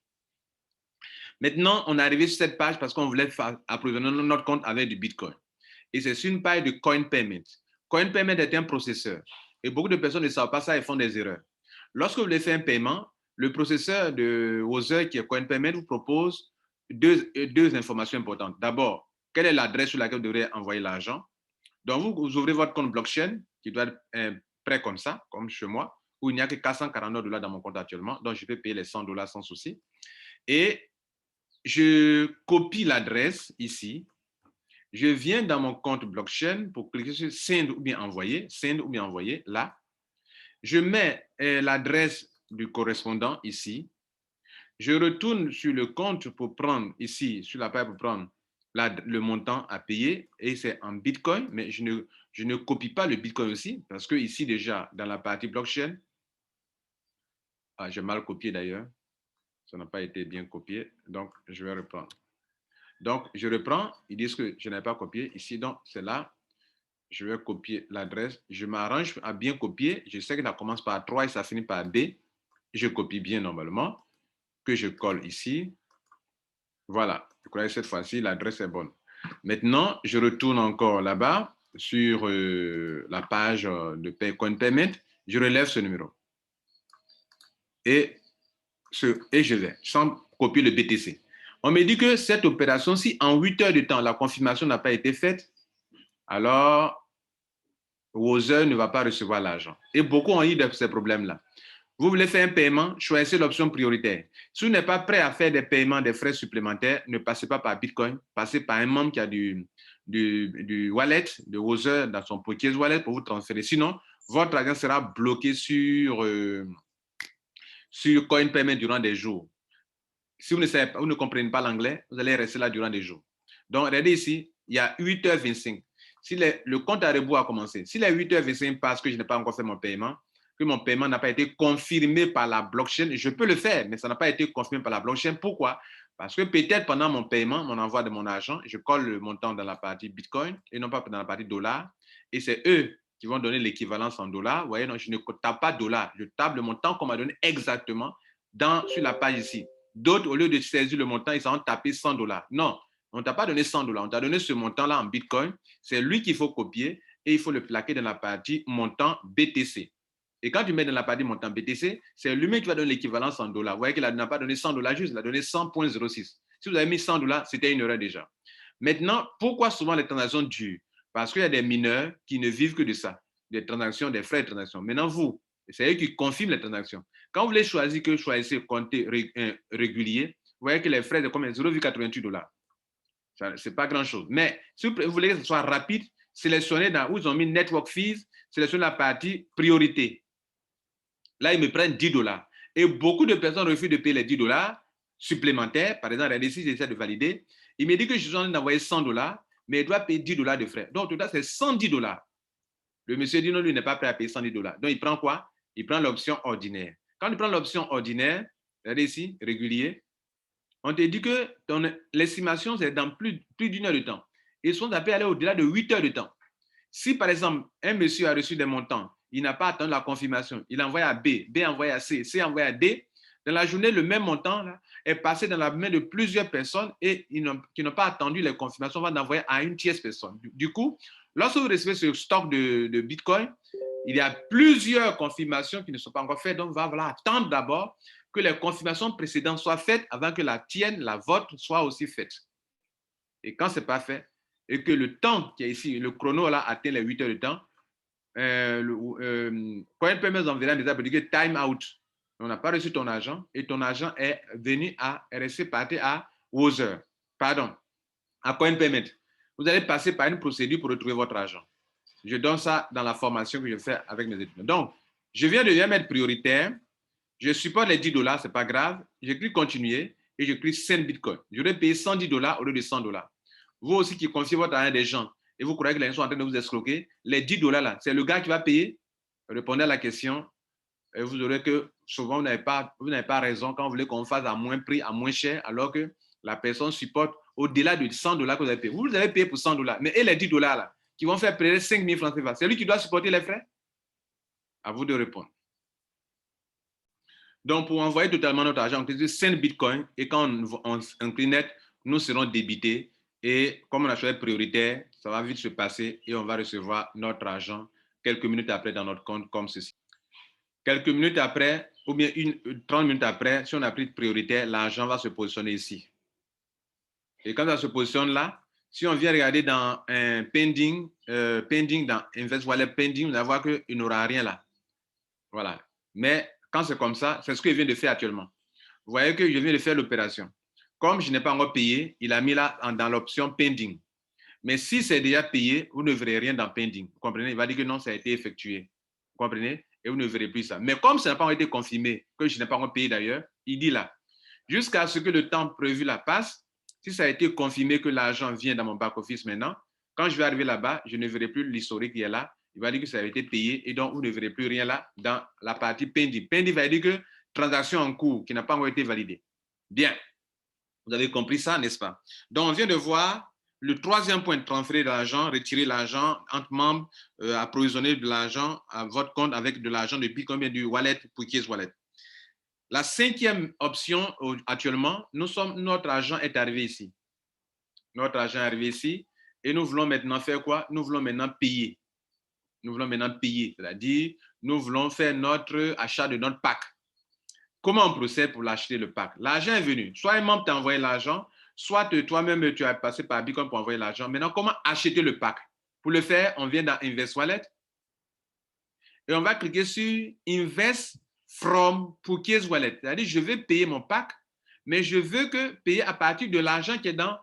Maintenant, on est arrivé sur cette page parce qu'on voulait approvisionner notre compte avec du Bitcoin. Et c'est sur une page de Coin Payment. CoinPayment est un processeur. Et beaucoup de personnes ne savent pas ça et font des erreurs. Lorsque vous voulez faire un paiement, le processeur de Wozur, qui est CoinPayment, vous propose deux informations importantes. D'abord, quelle est l'adresse sur laquelle vous devrez envoyer l'argent? Donc, vous ouvrez votre compte blockchain, qui doit être prêt comme ça, comme chez moi, où il n'y a que 449 $ dans mon compte actuellement. Donc, je peux payer les 100 $ sans souci. Et je copie l'adresse ici. Je viens dans mon compte blockchain pour cliquer sur Send ou bien envoyer, là. Je mets l'adresse du correspondant ici. Je retourne sur le compte pour prendre ici, sur la page pour prendre le montant à payer, et c'est en Bitcoin, mais je ne copie pas le Bitcoin aussi, parce que ici déjà, dans la partie blockchain, j'ai mal copié d'ailleurs, ça n'a pas été bien copié, donc je vais reprendre. Donc, je reprends, ils disent que je n'ai pas copié ici, donc c'est là, je vais copier l'adresse, je m'arrange à bien copier, je sais que ça commence par 3 et ça finit par B, je copie bien normalement, que je colle ici, voilà, je crois que cette fois-ci, l'adresse est bonne. Maintenant, je retourne encore là-bas sur la page de CoinPayment, je relève ce numéro et je vais, sans copier le BTC. On me dit que cette opération, si en 8 heures de temps, la confirmation n'a pas été faite, alors Wozur ne va pas recevoir l'argent. Et beaucoup ont eu de ces problèmes-là. Vous voulez faire un paiement, choisissez l'option prioritaire. Si vous n'êtes pas prêt à faire des paiements, des frais supplémentaires, ne passez pas par Bitcoin, passez par un membre qui a du wallet, de Wozur dans son Pokéz Wallet pour vous transférer. Sinon, votre argent sera bloqué sur CoinPayment durant des jours. Si vous ne savez pas, vous ne comprenez pas l'anglais, vous allez rester là durant des jours. Donc, regardez ici, il y a 8h25. Si le compte à rebours a commencé, si les 8h25 passent que je n'ai pas encore fait mon paiement, que mon paiement n'a pas été confirmé par la blockchain, je peux le faire, mais ça n'a pas été confirmé par la blockchain. Pourquoi? Parce que peut-être pendant mon paiement, mon envoi de mon argent, je colle le montant dans la partie Bitcoin et non pas dans la partie dollar. Et c'est eux qui vont donner l'équivalence en dollars. Vous voyez, non, je ne tape pas dollar, je tape le montant qu'on m'a donné exactement sur la page ici. D'autres, au lieu de saisir le montant, ils ont tapé 100 $. Non, on ne t'a pas donné 100 $, on t'a donné ce montant-là en Bitcoin. C'est lui qu'il faut copier et il faut le plaquer dans la partie montant BTC. Et quand tu mets dans la partie montant BTC, c'est lui-même qui va donner l'équivalence en dollars. Vous voyez qu'il n'a pas donné 100 $ juste, il a donné 100,06. Si vous avez mis 100 $, c'était une erreur déjà. Maintenant, pourquoi souvent les transactions durent? Parce qu'il y a des mineurs qui ne vivent que de ça, des transactions, des frais de transaction. Maintenant, vous, c'est eux qui confirment les transactions. Quand vous voulez choisir que choisissez compter régulier, vous voyez que les frais, c'est comme 0,88 $. Ce n'est pas grand-chose. Mais si vous voulez que ce soit rapide, sélectionnez dans où ils ont mis Network Fees, sélectionnez la partie priorité. Là, ils me prennent 10 $. Et beaucoup de personnes refusent de payer les 10 $ supplémentaires. Par exemple, ici, j'essaie de valider. Il me dit que je suis en train d'envoyer 100 $, mais il doit payer 10 $ de frais. Donc, au total, c'est 110 $. Le monsieur dit non, lui n'est pas prêt à payer 110 $. Donc, il prend quoi? Il prend l'option ordinaire. Quand il prend l'option ordinaire, regardez ici, régulier, on te dit que l'estimation, c'est dans plus d'une heure de temps. Ils sont appelés à aller au-delà de 8 heures de temps. Si, par exemple, un monsieur a reçu des montants, il n'a pas attendu la confirmation, il a envoyé à B, B a envoyé à C, C a envoyé à D, dans la journée, le même montant là, est passé dans la main de plusieurs personnes et qui n'ont pas attendu les confirmations, on va l'envoyer à une tierce personne. Du coup, lorsque vous recevez ce stock de Bitcoin, il y a plusieurs confirmations qui ne sont pas encore faites, donc il va falloir attendre d'abord que les confirmations précédentes soient faites avant que la tienne, la vôtre, soit aussi faite. Et quand ce n'est pas fait, et que le temps qui est ici, le chrono là, atteint les 8 heures de temps, CoinPayment enverra déjà pour dire que time out. On n'a pas reçu ton argent et ton argent est venu à RSC parti à Wozur, pardon, à CoinPayment. Vous allez passer par une procédure pour retrouver votre argent. Je donne ça dans la formation que je fais avec mes étudiants. Donc, je viens de mettre prioritaire. Je supporte les 10 $, ce n'est pas grave. Je clique continuer et je clique send Bitcoin. Je vais payer 110 $ au lieu de 100 $. Vous aussi qui confiez votre argent à des gens et vous croyez que les gens sont en train de vous escroquer, les 10 $ là, c'est le gars qui va payer. Répondez à la question et vous aurez que souvent vous n'avez pas raison quand vous voulez qu'on fasse à moins prix, à moins cher, alors que la personne supporte au-delà de 100 $ que vous avez payé. Vous avez payé pour 100 $, mais et les 10 $ là, qui vont faire payer 5 000 francs CFA, c'est lui qui doit supporter les frais? À vous de répondre. Donc, pour envoyer totalement notre argent, on utilise 5 bitcoins et quand on incline net, nous serons débités Et comme on a choisi prioritaire, ça va vite se passer et on va recevoir notre argent quelques minutes après dans notre compte comme ceci. Quelques minutes après, ou bien 30 minutes après, si on a pris prioritaire, l'argent va se positionner ici. Et quand ça se positionne là, si on vient regarder dans un pending, dans Invest Wallet pending, on va voir qu'il n'aura rien là. Voilà. Mais quand c'est comme ça, c'est ce que je viens de faire actuellement. Vous voyez que je viens de faire l'opération. Comme je n'ai pas encore payé, il a mis là dans l'option pending. Mais si c'est déjà payé, vous ne verrez rien dans pending. Vous comprenez? Il va dire que non, ça a été effectué. Vous comprenez? Et vous ne verrez plus ça. Mais comme ça n'a pas été confirmé, que je n'ai pas encore payé d'ailleurs, il dit là, jusqu'à ce que le temps prévu là passe, si ça a été confirmé que l'argent vient dans mon back-office maintenant, quand je vais arriver là-bas, je ne verrai plus l'historique qui est là. Il va dire que ça a été payé et donc vous ne verrez plus rien là dans la partie pending. Pending va dire que transaction en cours qui n'a pas encore été validée. Bien. Vous avez compris ça, n'est-ce pas? Donc, on vient de voir le troisième point, transférer de l'argent, retirer l'argent entre membres, approvisionner de l'argent à votre compte avec de l'argent depuis combien du wallet pour Keys Wallet. La cinquième option, actuellement, notre argent est arrivé ici. Notre argent est arrivé ici et nous voulons maintenant faire quoi? Nous voulons maintenant payer. Nous voulons maintenant payer, c'est-à-dire nous voulons faire notre achat de notre pack. Comment on procède pour l'acheter le pack? L'argent est venu. Soit un membre t'a envoyé l'argent, soit toi-même tu as passé par Bitcoin pour envoyer l'argent. Maintenant, comment acheter le pack? Pour le faire, on vient dans Invest Wallet et on va cliquer sur Invest from Keys Wallet. C'est-à-dire, je veux payer mon pack, mais je veux que payer à partir de l'argent qui est dans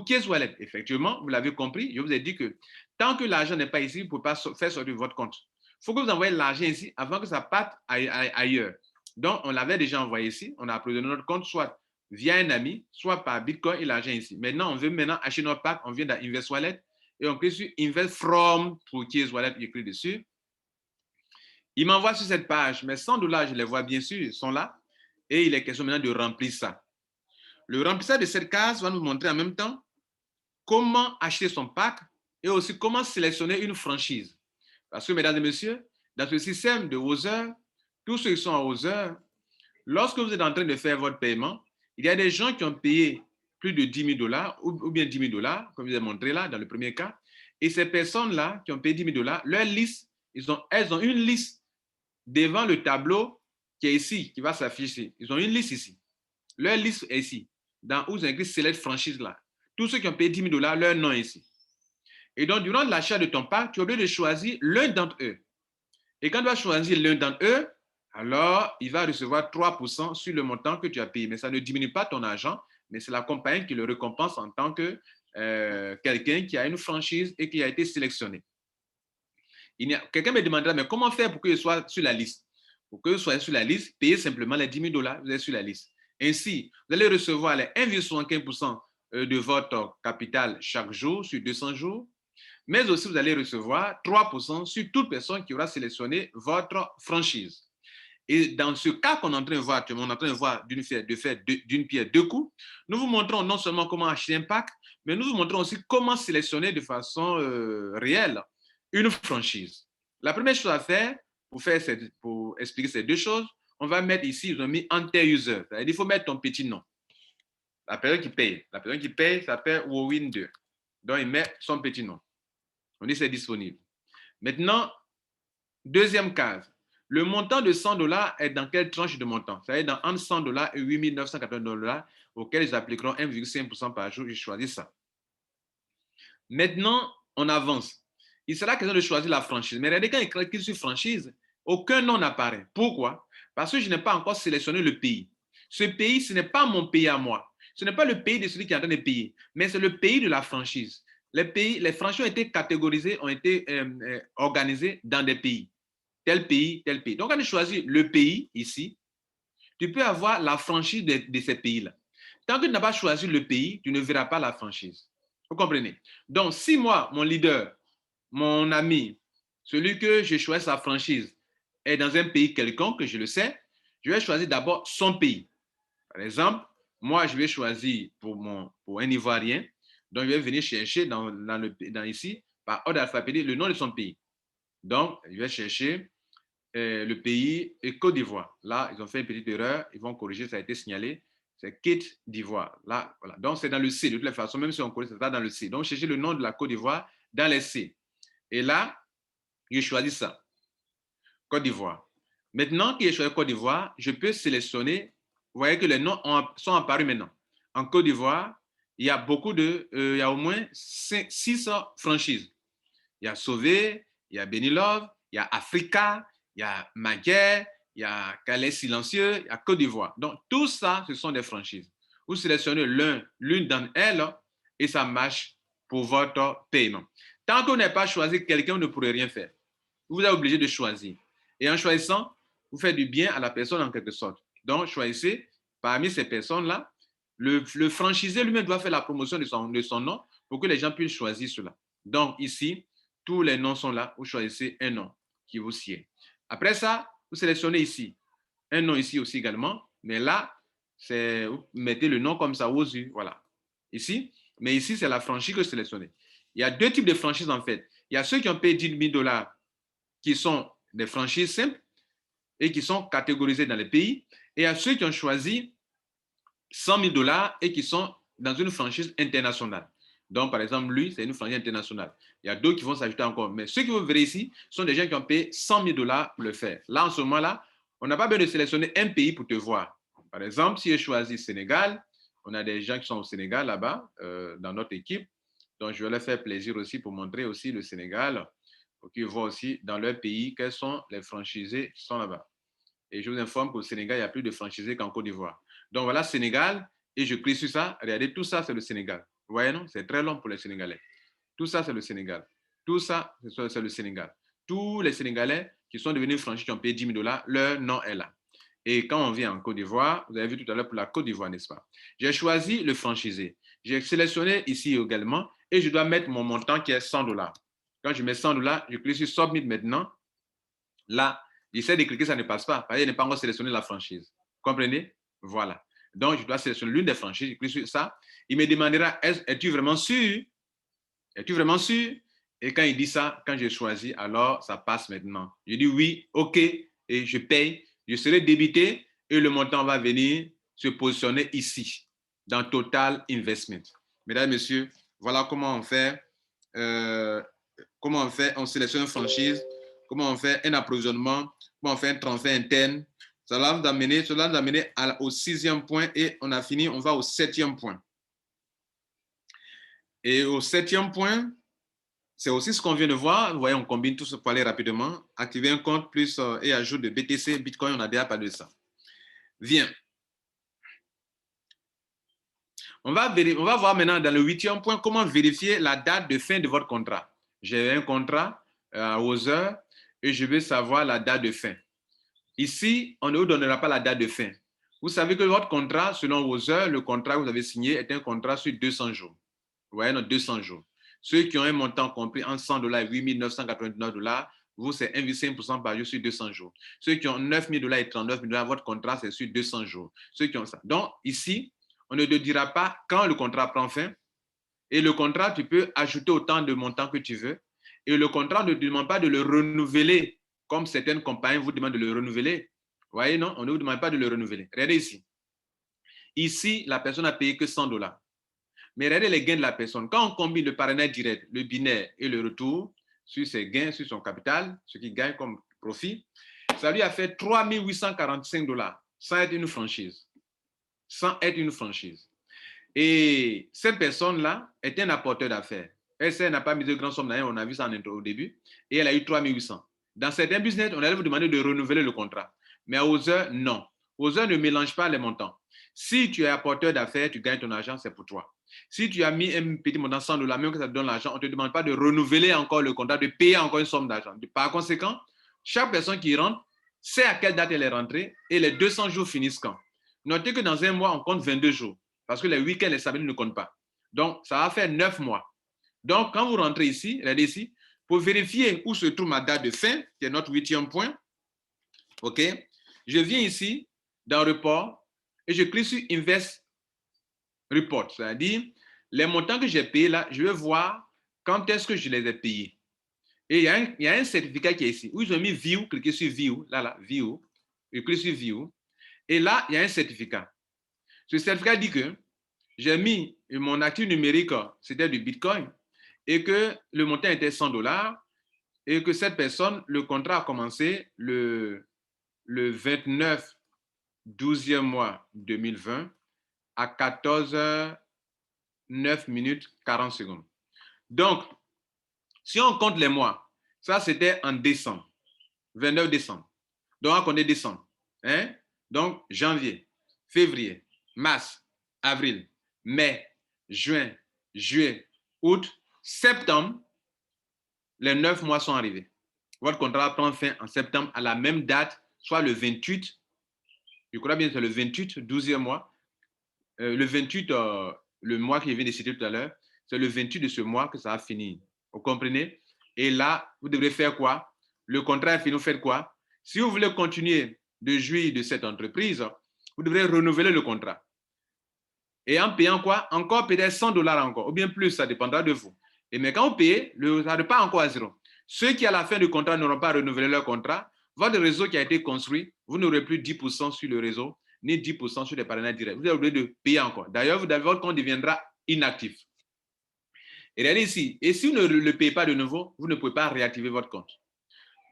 Keys Wallet. Effectivement, vous l'avez compris, je vous ai dit que tant que l'argent n'est pas ici, vous ne pouvez pas faire sortir votre compte. Il faut que vous envoyez l'argent ici avant que ça parte ailleurs. Donc, on l'avait déjà envoyé ici. On a approvisionné notre compte soit via un ami, soit par Bitcoin et l'argent ici. Maintenant, on veut acheter notre pack. On vient dans Invest Wallet et on clique sur Invest from Keys Wallet. Il clique dessus. Il m'envoie sur cette page, mes $100, je les vois bien sûr, ils sont là. Et il est question maintenant de remplir ça. Le remplissage de cette case va nous montrer en même temps comment acheter son pack et aussi comment sélectionner une franchise. Parce que, mesdames et messieurs, dans ce système de Other, tous ceux qui sont à Other, lorsque vous êtes en train de faire votre paiement, il y a des gens qui ont payé plus de $10,000 ou bien $10,000, comme je vous ai montré là dans le premier cas. Et ces personnes-là qui ont payé $10,000, leur liste, elles ont une liste devant le tableau qui est ici, qui va s'afficher. Ils ont une liste ici. Leur liste est ici, dans où ils ont écrit Select Franchise là. Tous ceux qui ont payé $10,000, leur nom est ici. Et donc, durant l'achat de ton pack, tu es obligé de choisir l'un d'entre eux. Et quand tu vas choisir l'un d'entre eux, alors il va recevoir 3% sur le montant que tu as payé. Mais ça ne diminue pas ton argent, mais c'est la compagnie qui le récompense en tant que quelqu'un qui a une franchise et qui a été sélectionné. Quelqu'un me demandera, mais comment faire pour que je sois sur la liste? Pour que je sois sur la liste, payez simplement les $10,000, vous êtes sur la liste. Ainsi, vous allez recevoir les 1,75% de votre capital chaque jour sur 200 jours, mais aussi vous allez recevoir 3% sur toute personne qui aura sélectionné votre franchise. Et dans ce cas qu'on est en train de voir, on est en train de voir d'une pierre deux coups, nous vous montrons non seulement comment acheter un pack, mais nous vous montrons aussi comment sélectionner de façon réelle une franchise. La première chose à faire pour expliquer ces deux choses, on va mettre ici, ils ont mis Enter User, c'est-à-dire il faut mettre ton petit nom. La personne qui paye s'appelle Wowin2. Donc il met son petit nom. On dit c'est disponible. Maintenant, deuxième case. Le montant de $100 est dans quelle tranche de montant? Ça est dans entre $100 et $8,980 auquel ils appliqueront 1,5% par jour. J'ai choisi ça. Maintenant, on avance. Il sera question de choisir la franchise. Mais regardez, quand il clique sur franchise, aucun nom n'apparaît. Pourquoi? Parce que je n'ai pas encore sélectionné le pays. Ce pays, ce n'est pas mon pays à moi. Ce n'est pas le pays de celui qui est en train de payer, mais c'est le pays de la franchise. Les franchises ont été catégorisées, ont été organisées dans des pays. Tel pays, tel pays. Donc, quand tu choisis le pays ici, tu peux avoir la franchise de ces pays-là. Tant que tu n'as pas choisi le pays, tu ne verras pas la franchise. Vous comprenez? Donc, si moi, mon leader, mon ami, celui que je choisis sa franchise, est dans un pays quelconque, que je le sais, je vais choisir d'abord son pays. Par exemple, moi, je vais choisir pour un Ivoirien, donc je vais venir chercher dans ici, par ordre alphabétique, le nom de son pays. Donc, je vais chercher le pays et Côte d'Ivoire. Là, ils ont fait une petite erreur, ils vont corriger, ça a été signalé. c'est Côte d'Ivoire. Là, voilà. Donc, c'est dans le C. De toute façon, même si on connaît, c'est dans le C. Donc, cherchez le nom de la Côte d'Ivoire dans les C. Et là, je choisis ça. Côte d'Ivoire. Maintenant que j'ai choisi Côte d'Ivoire, je peux sélectionner. Vous voyez que les noms sont apparus maintenant. En Côte d'Ivoire, il y a il y a au moins 6 franchises. Il y a Sauvé, il y a Benilove, il y a Africa, il y a Maguire, il y a Calais Silencieux, il y a Côte d'Ivoire. Donc, tout ça, ce sont des franchises. Vous sélectionnez l'une d'entre elles et ça marche pour votre paiement. Tant qu'on n'a pas choisi quelqu'un, vous ne pourrez rien faire. Vous êtes obligé de choisir. Et en choisissant, vous faites du bien à la personne en quelque sorte. Donc, choisissez parmi ces personnes-là. Le franchisé lui-même doit faire la promotion de son nom pour que les gens puissent choisir cela. Donc, ici, tous les noms sont là. Vous choisissez un nom qui vous sied. Après ça, vous sélectionnez ici. Un nom ici aussi également. Mais là, vous mettez le nom comme ça aux yeux. Voilà. Ici. Mais ici, c'est la franchise que je sélectionne. Il y a deux types de franchises en fait. Il y a ceux qui ont payé 10 000 $ qui sont des franchises simples et qui sont catégorisées dans les pays. Et il y a ceux qui ont choisi 100 000 $ et qui sont dans une franchise internationale. Donc, par exemple, lui, c'est une franchise internationale. Il y a d'autres qui vont s'ajouter encore. Mais ceux que vous verrez ici sont des gens qui ont payé 100 000 $ pour le faire. Là, en ce moment-là, on n'a pas besoin de sélectionner un pays pour te voir. Par exemple, si je choisis Sénégal, on a des gens qui sont au Sénégal là-bas, dans notre équipe. Donc, je vais leur faire plaisir aussi pour montrer aussi le Sénégal, pour qu'ils voient aussi dans leur pays quels sont les franchisés qui sont là-bas. Et je vous informe qu'au Sénégal, il y a plus de franchisés qu'en Côte d'Ivoire. Donc voilà, Sénégal, et je clique sur ça. Regardez, tout ça, c'est le Sénégal. Vous voyez, non? C'est très long pour les Sénégalais. Tout ça, c'est le Sénégal. Tout ça, c'est le Sénégal. Tous les Sénégalais qui sont devenus franchis, qui ont payé 10 000 $, leur nom est là. Et quand on vient en Côte d'Ivoire, vous avez vu tout à l'heure pour la Côte d'Ivoire, n'est-ce pas? J'ai choisi le franchisé. J'ai sélectionné ici également et je dois mettre mon montant qui est 100 $. Quand je mets 100 $, je clique sur Submit maintenant. Là, j'essaie de cliquer, ça ne passe pas. Parce qu'il n'est pas encore sélectionné la franchise. Comprenez? Voilà. Donc, je dois sélectionner l'une des franchises. Je clique sur ça. Il me demandera, es-tu vraiment sûr? Es-tu vraiment sûr? Et quand il dit ça, quand j'ai choisi, alors ça passe maintenant. Je dis oui, OK, et je paye. Je serai débité et le montant va venir se positionner ici, dans Total Investment. Mesdames, Messieurs, voilà comment on fait. On sélectionne une franchise, comment on fait un approvisionnement, comment on fait un transfert interne. Cela nous amène au 6e point et on a fini, on va au 7e point. Et au 7e point, c'est aussi ce qu'on vient de voir. Vous voyez, on combine tout ça pour aller rapidement. Activer un compte plus et ajout de BTC, Bitcoin, on a déjà parlé de ça. Viens. On va voir maintenant dans le 8e point comment vérifier la date de fin de votre contrat. J'ai un contrat aux heures et je veux savoir la date de fin. Ici, on ne vous donnera pas la date de fin. Vous savez que votre contrat, selon vos heures, le contrat que vous avez signé est un contrat sur 200 jours. Vous voyez, non, 200 jours. Ceux qui ont un montant compris entre 100 $ et 8 999 $, vous, c'est 1,5% par jour sur 200 jours. Ceux qui ont 9 000 $ et 39 000 $, votre contrat, c'est sur 200 jours. Ceux qui ont ça. Donc, ici, on ne te dira pas quand le contrat prend fin. Et le contrat, tu peux ajouter autant de montants que tu veux. Et le contrat ne te demande pas de le renouveler, comme certaines compagnies vous demandent de le renouveler. Vous voyez, non? On ne vous demande pas de le renouveler. Regardez ici. Ici, la personne n'a payé que 100 $. Mais regardez les gains de la personne. Quand on combine le parrainage direct, le binaire et le retour sur ses gains, sur son capital, ce qu'il gagne comme profit, ça lui a fait 3 845 $ sans être une franchise. Sans être une franchise. Et cette personne-là est un apporteur d'affaires. Elle n'a pas mis de grandes sommes dans elle, on a vu ça au début, et elle a eu 3 800. Dans certains business, on allait vous demander de renouveler le contrat. Mais à Other, non. Other ne mélange pas les montants. Si tu es apporteur d'affaires, tu gagnes ton argent, c'est pour toi. Si tu as mis un petit montant 100 $, même que ça te donne l'argent, on ne te demande pas de renouveler encore le contrat, de payer encore une somme d'argent. Par conséquent, chaque personne qui rentre sait à quelle date elle est rentrée et les 200 jours finissent quand. Notez que dans un mois, on compte 22 jours parce que les week-ends et les samedis ne comptent pas. Donc, ça va faire 9 mois. Donc, quand vous rentrez ici, regardez ici, pour vérifier où se trouve ma date de fin, qui est notre 8e point, OK, je viens ici dans Report et je clique sur Invest Report, c'est-à-dire les montants que j'ai payés là, je veux voir quand est-ce que je les ai payés. Et il y a un certificat qui est ici, où ils ont mis View, cliquez sur View, là, View, je clique sur View, et là, il y a un certificat. Ce certificat dit que j'ai mis mon actif numérique, c'était du Bitcoin, et que le montant était 100 $, et que cette personne, le contrat a commencé le 29 12e mois 2020 à 14h 9 minutes 40 secondes. Donc, si on compte les mois, ça c'était en décembre, 29 décembre. Donc, on connaît décembre. Hein? Donc, janvier, février, mars, avril, mai, juin, juillet, août, septembre, les 9 mois sont arrivés. Votre contrat prend fin en septembre à la même date, soit le 28, je crois bien que c'est le 28, 12e mois. Le 28, le mois que je viens de citer tout à l'heure, c'est le 28 de ce mois que ça va finir. Vous comprenez? Et là, vous devrez faire quoi? Le contrat est fini, vous faites quoi? Si vous voulez continuer de jouir de cette entreprise, vous devrez renouveler le contrat. Et en payant quoi? Encore peut-être 100 $ encore, ou bien plus, ça dépendra de vous. Et mais quand vous payez, ça repart encore à zéro. Ceux qui, à la fin du contrat, n'auront pas renouvelé leur contrat, votre réseau qui a été construit, vous n'aurez plus 10% sur le réseau, ni 10% sur les partenaires directs. Vous êtes obligé de payer encore. D'ailleurs, votre compte deviendra inactif. Et regardez ici, et si vous ne le payez pas de nouveau, vous ne pouvez pas réactiver votre compte.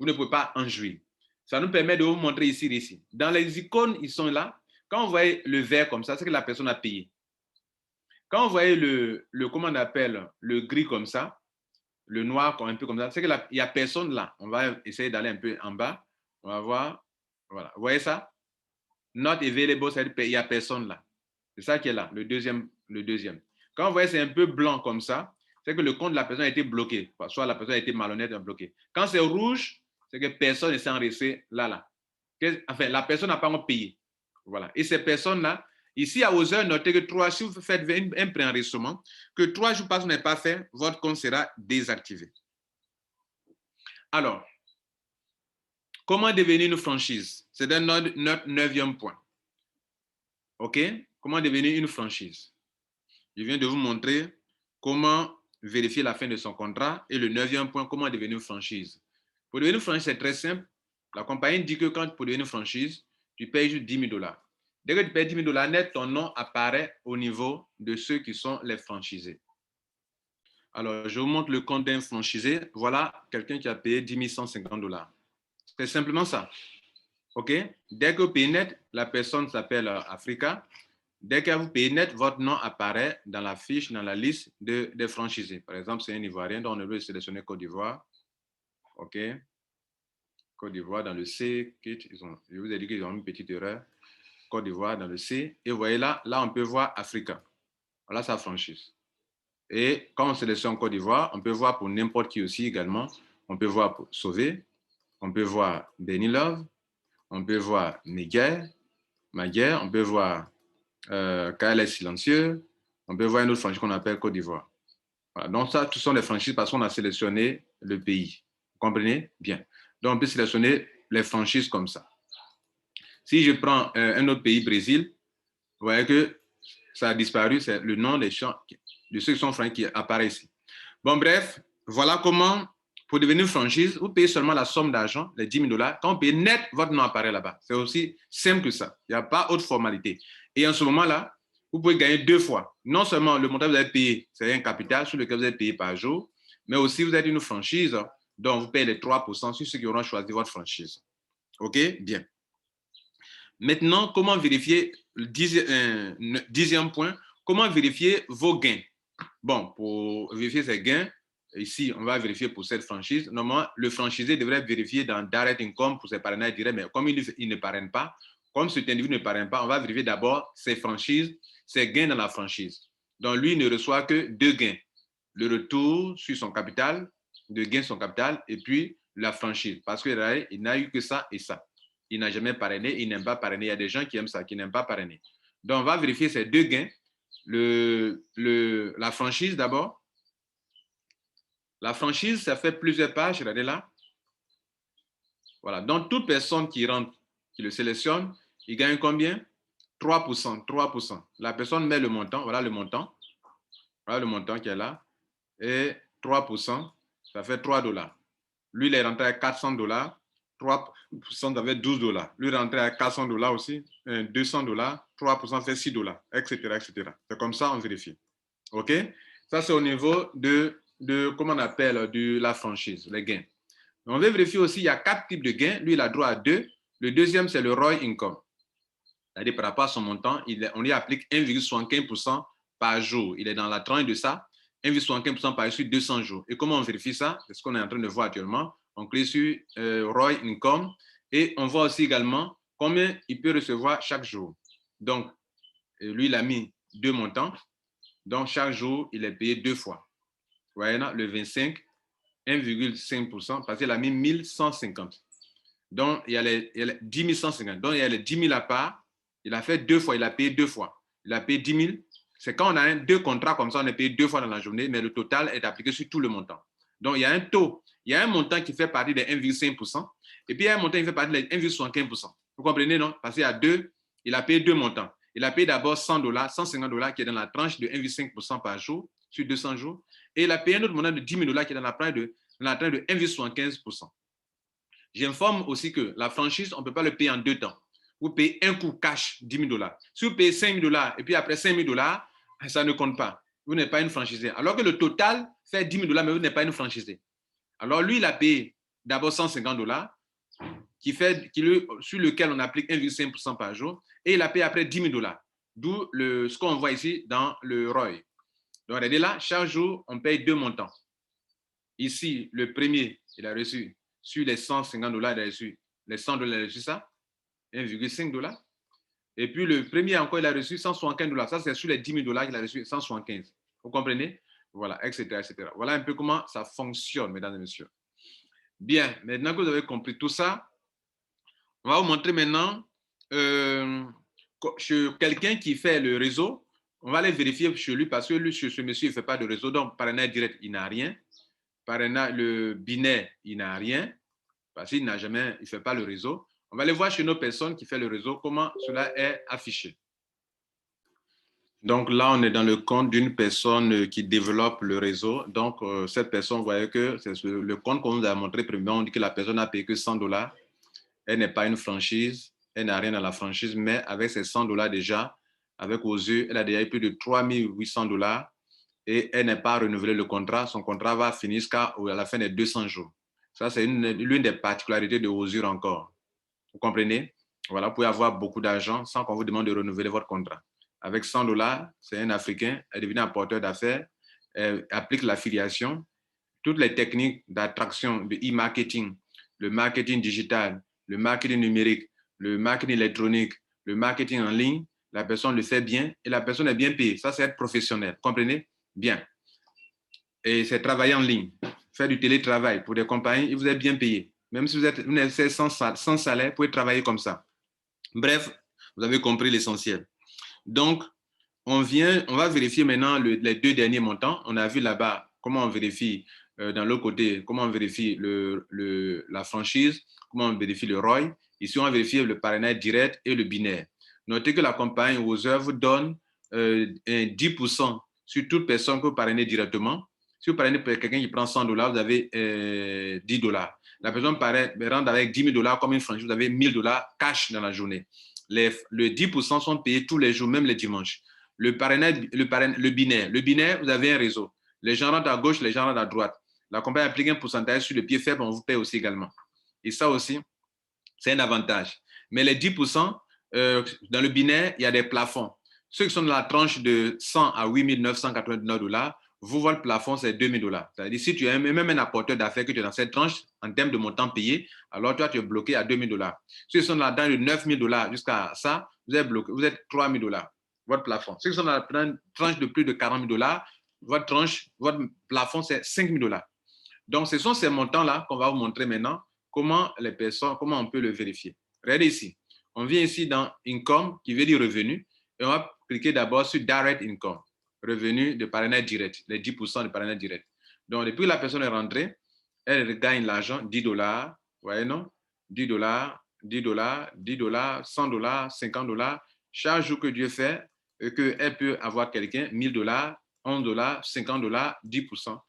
Vous ne pouvez pas en jouir. Ça nous permet de vous montrer ici. Dans les icônes, ils sont là. Quand vous voyez le vert comme ça, c'est que la personne a payé. Quand vous voyez comment on appelle, le gris comme ça, le noir un peu comme ça, c'est qu'il n'y a personne là. On va essayer d'aller un peu en bas. On va voir. Voilà. Vous voyez ça? Not available, c'est-à-dire qu'il n'y a personne là. C'est ça qui est là, le deuxième. Quand vous voyez c'est un peu blanc comme ça, c'est que le compte de la personne a été bloqué. Soit la personne a été malhonnête ou bloquée. Quand c'est rouge, c'est que personne ne s'est enregistré là. Enfin, la personne n'a pas encore payé. Voilà. Et ces personnes-là, ici à Oseur, notez que si vous faites un préenregistrement, que 3 jours passent, vous n'avez pas fait, votre compte sera désactivé. Alors, comment devenir une franchise? C'est notre 9e point. OK? Comment devenir une franchise? Je viens de vous montrer comment vérifier la fin de son contrat. Et le 9e point, comment devenir une franchise? Pour devenir une franchise, c'est très simple. La compagnie dit que pour devenir une franchise, tu payes juste 10 000 $. Dès que tu payes 10 000 $ net, ton nom apparaît au niveau de ceux qui sont les franchisés. Alors, je vous montre le compte d'un franchisé. Voilà quelqu'un qui a payé 10 150 $. C'est simplement ça. OK? Dès que vous payez net, la personne s'appelle Africa. Dès que vous payez net, votre nom apparaît dans la fiche, dans la liste des franchisés. Par exemple, c'est un Ivoirien, donc on veut sélectionner Côte d'Ivoire. OK? Côte d'Ivoire dans le C. Je vous ai dit qu'ils ont une petite erreur. Côte d'Ivoire dans le C. Et vous voyez là, on peut voir Africa. Voilà sa franchise. Et quand on sélectionne Côte d'Ivoire, on peut voir pour n'importe qui aussi également. On peut voir pour Sauvé. On peut voir Benny Love. On peut voir Maguire. On peut voir KLS Silencieux. On peut voir une autre franchise qu'on appelle Côte d'Ivoire. Voilà. Donc ça, ce sont les franchises parce qu'on a sélectionné le pays. Vous comprenez? Bien. Donc on peut sélectionner les franchises comme ça. Si je prends un autre pays, Brésil, vous voyez que ça a disparu, c'est le nom de ceux qui sont franchis qui apparaît ici. Bon, bref, voilà comment, pour devenir franchise, vous payez seulement la somme d'argent, les 10 000 $. Quand vous payez net, votre nom apparaît là-bas. C'est aussi simple que ça. Il n'y a pas autre formalité. Et en ce moment-là, vous pouvez gagner 2 fois. Non seulement le montant que vous avez payé, c'est un capital sur lequel vous êtes payé par jour, mais aussi vous êtes une franchise dont vous payez les 3% sur ceux qui auront choisi votre franchise. OK? Bien. Maintenant, comment vérifier le 10e point? Comment vérifier vos gains? Bon, pour vérifier ces gains, ici, on va vérifier pour cette franchise. Normalement, le franchisé devrait vérifier dans Direct Income pour ses partenaires directs, mais comme il ne parraine pas, comme cet individu ne parraine pas, on va vérifier d'abord ses franchises, ses gains dans la franchise. Donc, lui ne reçoit que 2 gains. Le retour sur son capital, de gain sur son capital, et puis la franchise. Parce qu'il n'a eu que ça et ça. Il n'a jamais parrainé, il n'aime pas parrainer. Il y a des gens qui aiment ça, qui n'aiment pas parrainer. Donc, on va vérifier ces 2 gains. La franchise d'abord. La franchise, ça fait plusieurs pages, regardez là. Voilà, donc toute personne qui rentre, qui le sélectionne, il gagne combien? 3%, 3%. La personne met le montant, voilà le montant qui est là, et 3%, ça fait 3 $. Lui, il est rentré à 400 $, 3% ça fait 12 dollars. Lui rentrait à 400 dollars aussi, 200 dollars, 3% fait 6 dollars, etc., etc. C'est comme ça, on vérifie. OK? Ça, c'est au niveau de comment on appelle, de la franchise, les gains. On veut vérifier aussi, il y a 4 types de gains. Lui, il a droit à 2. Le deuxième, c'est le ROI income. C'est-à-dire, par rapport à son montant, on lui applique 1,75% par jour. Il est dans la tranche de ça, 1,75% par jour sur 200 jours. Et comment on vérifie ça? C'est ce qu'on est en train de voir actuellement. On clique sur ROI income et on voit aussi également combien il peut recevoir chaque jour. Donc, lui, il a mis 2 montants. Donc, chaque jour, il est payé 2 fois. Vous voyez là, le 25, 1,5% parce qu'il a mis 1150. Donc, il y a les 10 150. Donc, il y a les 10 000 à part. Il a fait 2 fois, il a payé 2 fois. Il a payé 10 000. C'est quand on a 2 contrats comme ça, on est payé 2 fois dans la journée, mais le total est appliqué sur tout le montant. Donc, il y a un taux, il y a un montant qui fait partie des 1,5%, et puis il y a un montant qui fait partie des 1,75%. Vous comprenez, non? Parce qu'il y a 2, il a payé 2 montants. Il a payé d'abord 100 dollars, 150 dollars qui est dans la tranche de 1,5% par jour sur 200 jours. Et il a payé un autre montant de 10 000 dollars qui est dans la tranche de 1,75%. J'informe aussi que la franchise, on ne peut pas le payer en 2 temps. Vous payez un coup cash, 10 000 dollars. Si vous payez 5 000 dollars et puis après 5 000 dollars, ça ne compte pas. Vous n'êtes pas une franchisée. Alors que le total fait 10 000 dollars, mais vous n'êtes pas une franchisée. Alors lui, il a payé d'abord 150 dollars, sur lequel on applique 1,5% par jour, et il a payé après 10 000 dollars. D'où ce qu'on voit ici dans le ROI. Donc regardez là, chaque jour, on paye 2 montants. Ici, le premier, il a reçu sur les 150 dollars, il a reçu les 100 dollars, il a reçu ça, 1,5 dollars. Et puis le premier encore, il a reçu 175 dollars. Ça, c'est sur les 10 000 dollars qu'il a reçu 175. Vous comprenez? Voilà, etc., etc. Voilà un peu comment ça fonctionne, mesdames et messieurs. Bien, maintenant que vous avez compris tout ça, on va vous montrer maintenant chez quelqu'un qui fait le réseau. On va aller vérifier chez lui parce que lui, ce monsieur, il ne fait pas de réseau. Donc, partenaire direct, il n'a rien. Partenaire, le binaire, il n'a rien. Parce qu'il n'a jamais, il ne fait pas le réseau. On va aller voir chez nos personnes qui font le réseau comment cela est affiché. Donc là, on est dans le compte d'une personne qui développe le réseau. Donc, cette personne, vous voyez que c'est le compte qu'on nous a montré premièrement. On dit que la personne n'a payé que 100 dollars. Elle n'est pas une franchise. Elle n'a rien dans la franchise. Mais avec ces 100 dollars déjà, avec aux yeux, elle a déjà eu plus de 3 800 dollars. Et elle n'est pas renouvelé le contrat. Son contrat va finir jusqu'à la fin des 200 jours. Ça, c'est l'une des particularités de Osure encore. Vous comprenez? Voilà, vous pouvez avoir beaucoup d'argent sans qu'on vous demande de renouveler votre contrat. Avec 100 dollars, c'est un Africain, elle devient un porteur d'affaires, elle applique l'affiliation, toutes les techniques d'attraction, de e-marketing, le marketing digital, le marketing numérique, le marketing électronique, le marketing en ligne, la personne le fait bien et la personne est bien payée. Ça, c'est être professionnel. Comprenez? Bien. Et c'est travailler en ligne, faire du télétravail pour des compagnies et vous êtes bien payé. Même si vous êtes sans salaire, vous pouvez travailler comme ça. Bref, vous avez compris l'essentiel. Donc, on va vérifier maintenant les 2 derniers montants. On a vu là-bas comment on vérifie dans l'autre côté, comment on vérifie la franchise, comment on vérifie le ROI. Ici, on va vérifier le partenaire direct et le binaire. Notez que la compagnie Osure vous donne 10% sur toute personne que vous parrainez directement. Si vous parrainez quelqu'un qui prend 100 dollars, vous avez 10 dollars. La personne rentre avec 10 000 dollars comme une franchise, vous avez 1 000 dollars cash dans la journée. Le 10% sont payés tous les jours, même les dimanches. Le binaire, vous avez un réseau. Les gens rentrent à gauche, les gens rentrent à droite. La compagnie applique un pourcentage sur le pied faible, on vous paye aussi également. Et ça aussi, c'est un avantage. Mais les 10%, dans le binaire, il y a des plafonds. Ceux qui sont dans la tranche de 100 à 8 999 dollars, vous, votre plafond, c'est 2 000 dollars. C'est-à-dire, si tu es même un apporteur d'affaires que tu es dans cette tranche, en termes de montant payé, alors toi, tu es bloqué à 2 000 dollars. Ceux qui sont dans la tranche de 9 000 dollars jusqu'à ça, vous êtes bloqué, vous êtes 3 000 dollars, votre plafond. Ceux qui sont dans la tranche de plus de 40 000 dollars, votre plafond, c'est 5 000 dollars. Donc, ce sont ces montants-là qu'on va vous montrer maintenant, comment on peut le vérifier. Regardez ici. On vient ici dans Income, qui veut dire revenu, et on va cliquer d'abord sur Direct Income, revenu de partenaire direct, les 10% de partenaire direct. Donc, depuis que la personne est rentrée, elle gagne l'argent, 10 dollars, vous voyez, non? 10 dollars, 10 dollars, 10 dollars, 100 dollars, 50 dollars. Chaque jour que Dieu fait, qu'elle peut avoir quelqu'un, 1000 dollars, 11 dollars, 50 dollars, 10%.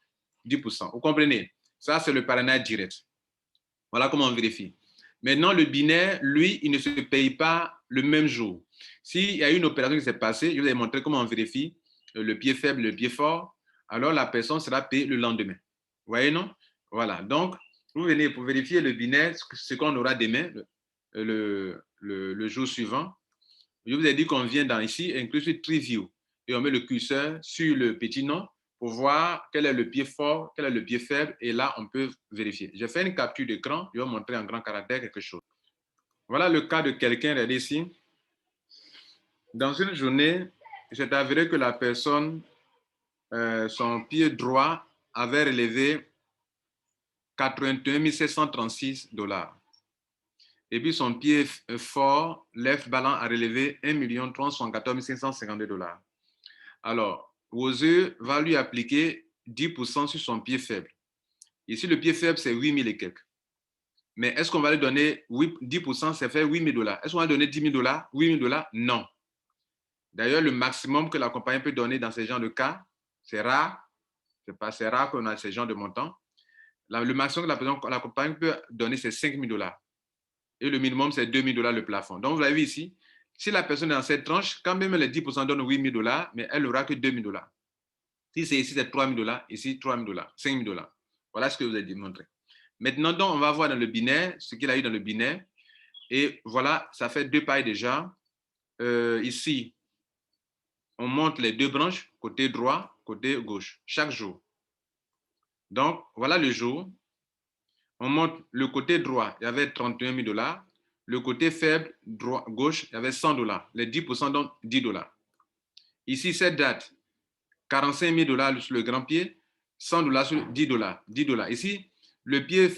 Vous comprenez? Ça, c'est le partenaire direct. Voilà comment on vérifie. Maintenant, le binaire, lui, il ne se paye pas le même jour. S'il y a une opération qui s'est passée, je vous ai montré comment on vérifie le pied faible, le pied fort, alors la personne sera payée le lendemain. Vous voyez, non? Voilà. Donc, vous venez pour vérifier le binaire, ce qu'on aura demain, le jour suivant. Je vous ai dit qu'on vient dans ici, inclus sur TreeView, et on met le curseur sur le petit nom pour voir quel est le pied fort, quel est le pied faible, et là, on peut vérifier. J'ai fait une capture d'écran, je vais vous montrer en grand caractère quelque chose. Voilà le cas de quelqu'un, regardez ici. Dans une journée, c'est avéré que la personne, son pied droit avait relevé 81 736 $. Et puis son pied fort, left balance, a relevé 1 314 552 $. Alors, Wozeux va lui appliquer 10% sur son pied faible. Ici, le pied faible, c'est 8 000 et quelques. Mais est-ce qu'on va lui donner 10%, ça fait 8 000 $. Est-ce qu'on va lui donner 10 000 $, 8 000 $? Non. D'ailleurs, le maximum que la compagnie peut donner dans ce genre de cas, c'est rare. C'est rare qu'on a ce genre de montant. Le maximum que la compagnie peut donner, c'est 5 000 $. Et le minimum, c'est 2 000 $ le plafond. Donc, vous l'avez vu ici, si la personne est dans cette tranche, quand même les 10% donnent 8 000 $, mais elle n'aura que 2 000 $. Si c'est ici, c'est 3 000 $, ici, 3 000 $, 5 000 $. Voilà ce que je vous ai démontré. Maintenant, donc, on va voir dans le binaire, ce qu'il a eu dans le binaire. Et voilà, ça fait deux pailles déjà. Ici, on monte les deux branches, côté droit, côté gauche, chaque jour. Donc, voilà le jour. On monte le côté droit, il y avait 31 000 $. Le côté faible, droit, gauche, il y avait 100 $. Les 10% donc 10 $. Ici, cette date, 45 000 $ sur le grand pied, 100 $ sur 10 $. 10 $. Ici, le pied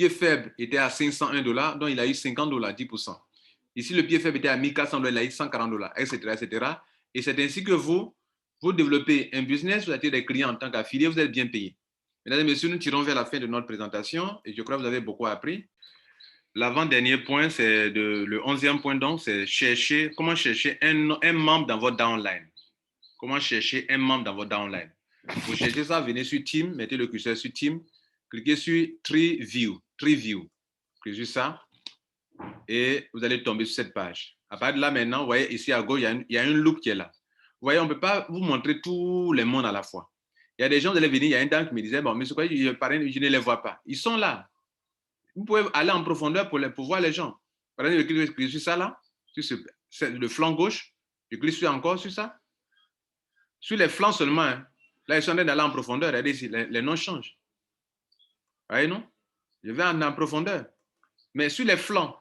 faible était à 501 $, donc il a eu 50 $, 10%. Ici, le pied faible était à 1400 $, il a eu 140 $, etc., etc. Et c'est ainsi que vous développez un business, vous avez des clients en tant qu'affilié, vous êtes bien payé. Mesdames et messieurs, nous tirons vers la fin de notre présentation et je crois que vous avez beaucoup appris. L'avant-dernier point, c'est le 11e point, donc, c'est comment chercher un membre dans votre downline. Comment chercher un membre dans votre downline. Pour chercher ça, venez sur Team, mettez le curseur sur Team, cliquez sur TreeView. Cliquez sur ça et vous allez tomber sur cette page. À partir de là, maintenant, vous voyez ici à gauche, il y a une loupe qui est là. Vous voyez, on ne peut pas vous montrer tous les mondes à la fois. Il y a des gens, vous allez venir, il y a une dame qui me disait, bon, mais c'est quoi, je ne les vois pas. Ils sont là. Vous pouvez aller en profondeur pour voir les gens. Par exemple, je clique sur ça là, sur le flanc gauche, je clique encore sur ça. Sur les flancs seulement, hein. Là, ils sont en train d'aller en profondeur. Regardez ici, les noms changent. Vous voyez, non? Je vais en profondeur. Mais sur les flancs,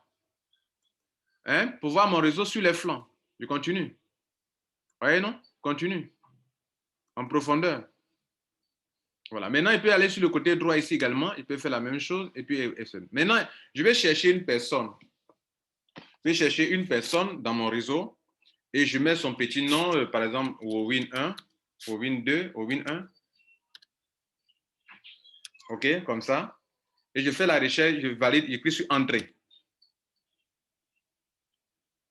hein, pour voir mon réseau sur les flancs, je continue. Vous voyez, non? Continue. En profondeur. Voilà. Maintenant, il peut aller sur le côté droit ici également. Il peut faire la même chose. Et puis, maintenant, je vais chercher une personne. Je vais chercher une personne dans mon réseau et je mets son petit nom, par exemple, Wowin 1, Wowin 2, Wowin 1. OK, comme ça. Et je fais la recherche, je valide, je clique sur Entrée.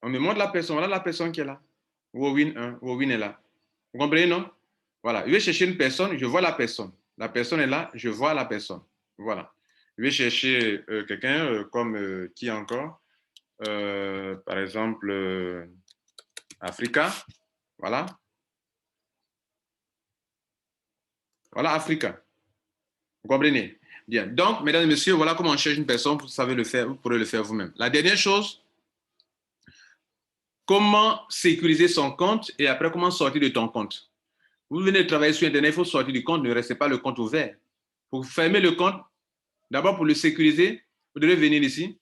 On me montre la personne, voilà la personne qui est là. Wowin 1, Wowin est là. Vous comprenez, non? Voilà. Je vais chercher une personne, je vois la personne. La personne est là, je vois la personne. Voilà. Je vais chercher quelqu'un comme qui encore? Par exemple, Africa. Voilà. Voilà, Africa. Vous comprenez? Bien. Donc, mesdames et messieurs, voilà comment on cherche une personne. Vous savez le faire, vous pourrez le faire vous-même. La dernière chose, comment sécuriser son compte et après, comment sortir de ton compte. Vous venez de travailler sur Internet, il faut sortir du compte, ne restez pas le compte ouvert. Pour fermer le compte, d'abord pour le sécuriser, vous devez venir ici,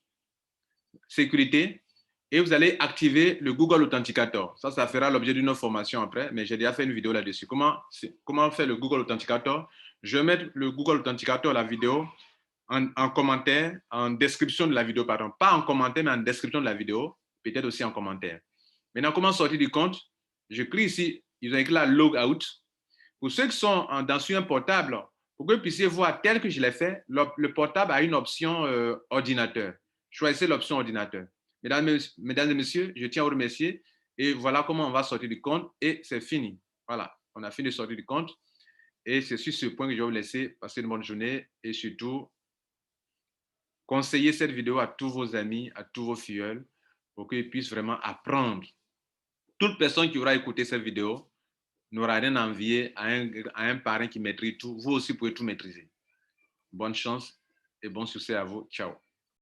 sécurité, et vous allez activer le Google Authenticator. Ça fera l'objet d'une autre formation après, mais j'ai déjà fait une vidéo là-dessus. Comment faire le Google Authenticator? Je vais mettre le Google Authenticator, la vidéo, en commentaire, en description de la vidéo, pardon. Pas en commentaire, mais en description de la vidéo, peut-être aussi en commentaire. Maintenant, comment sortir du compte? Je clique ici, ils ont écrit là Log Out. Pour ceux qui sont sur un portable, pour que vous puissiez voir tel que je l'ai fait, le portable a une option ordinateur. Choisissez l'option ordinateur. Mesdames et messieurs, je tiens à vous remercier. Et voilà comment on va sortir du compte et c'est fini. Voilà, on a fini de sortir du compte. Et c'est sur ce point que je vais vous laisser. Passer une bonne journée et surtout, conseillez cette vidéo à tous vos amis, à tous vos filleuls pour qu'ils puissent vraiment apprendre. Toute personne qui aura écouté cette vidéo n'aura rien à envier à un parent qui maîtrise tout. Vous aussi pouvez tout maîtriser. Bonne chance et bon succès à vous. Ciao.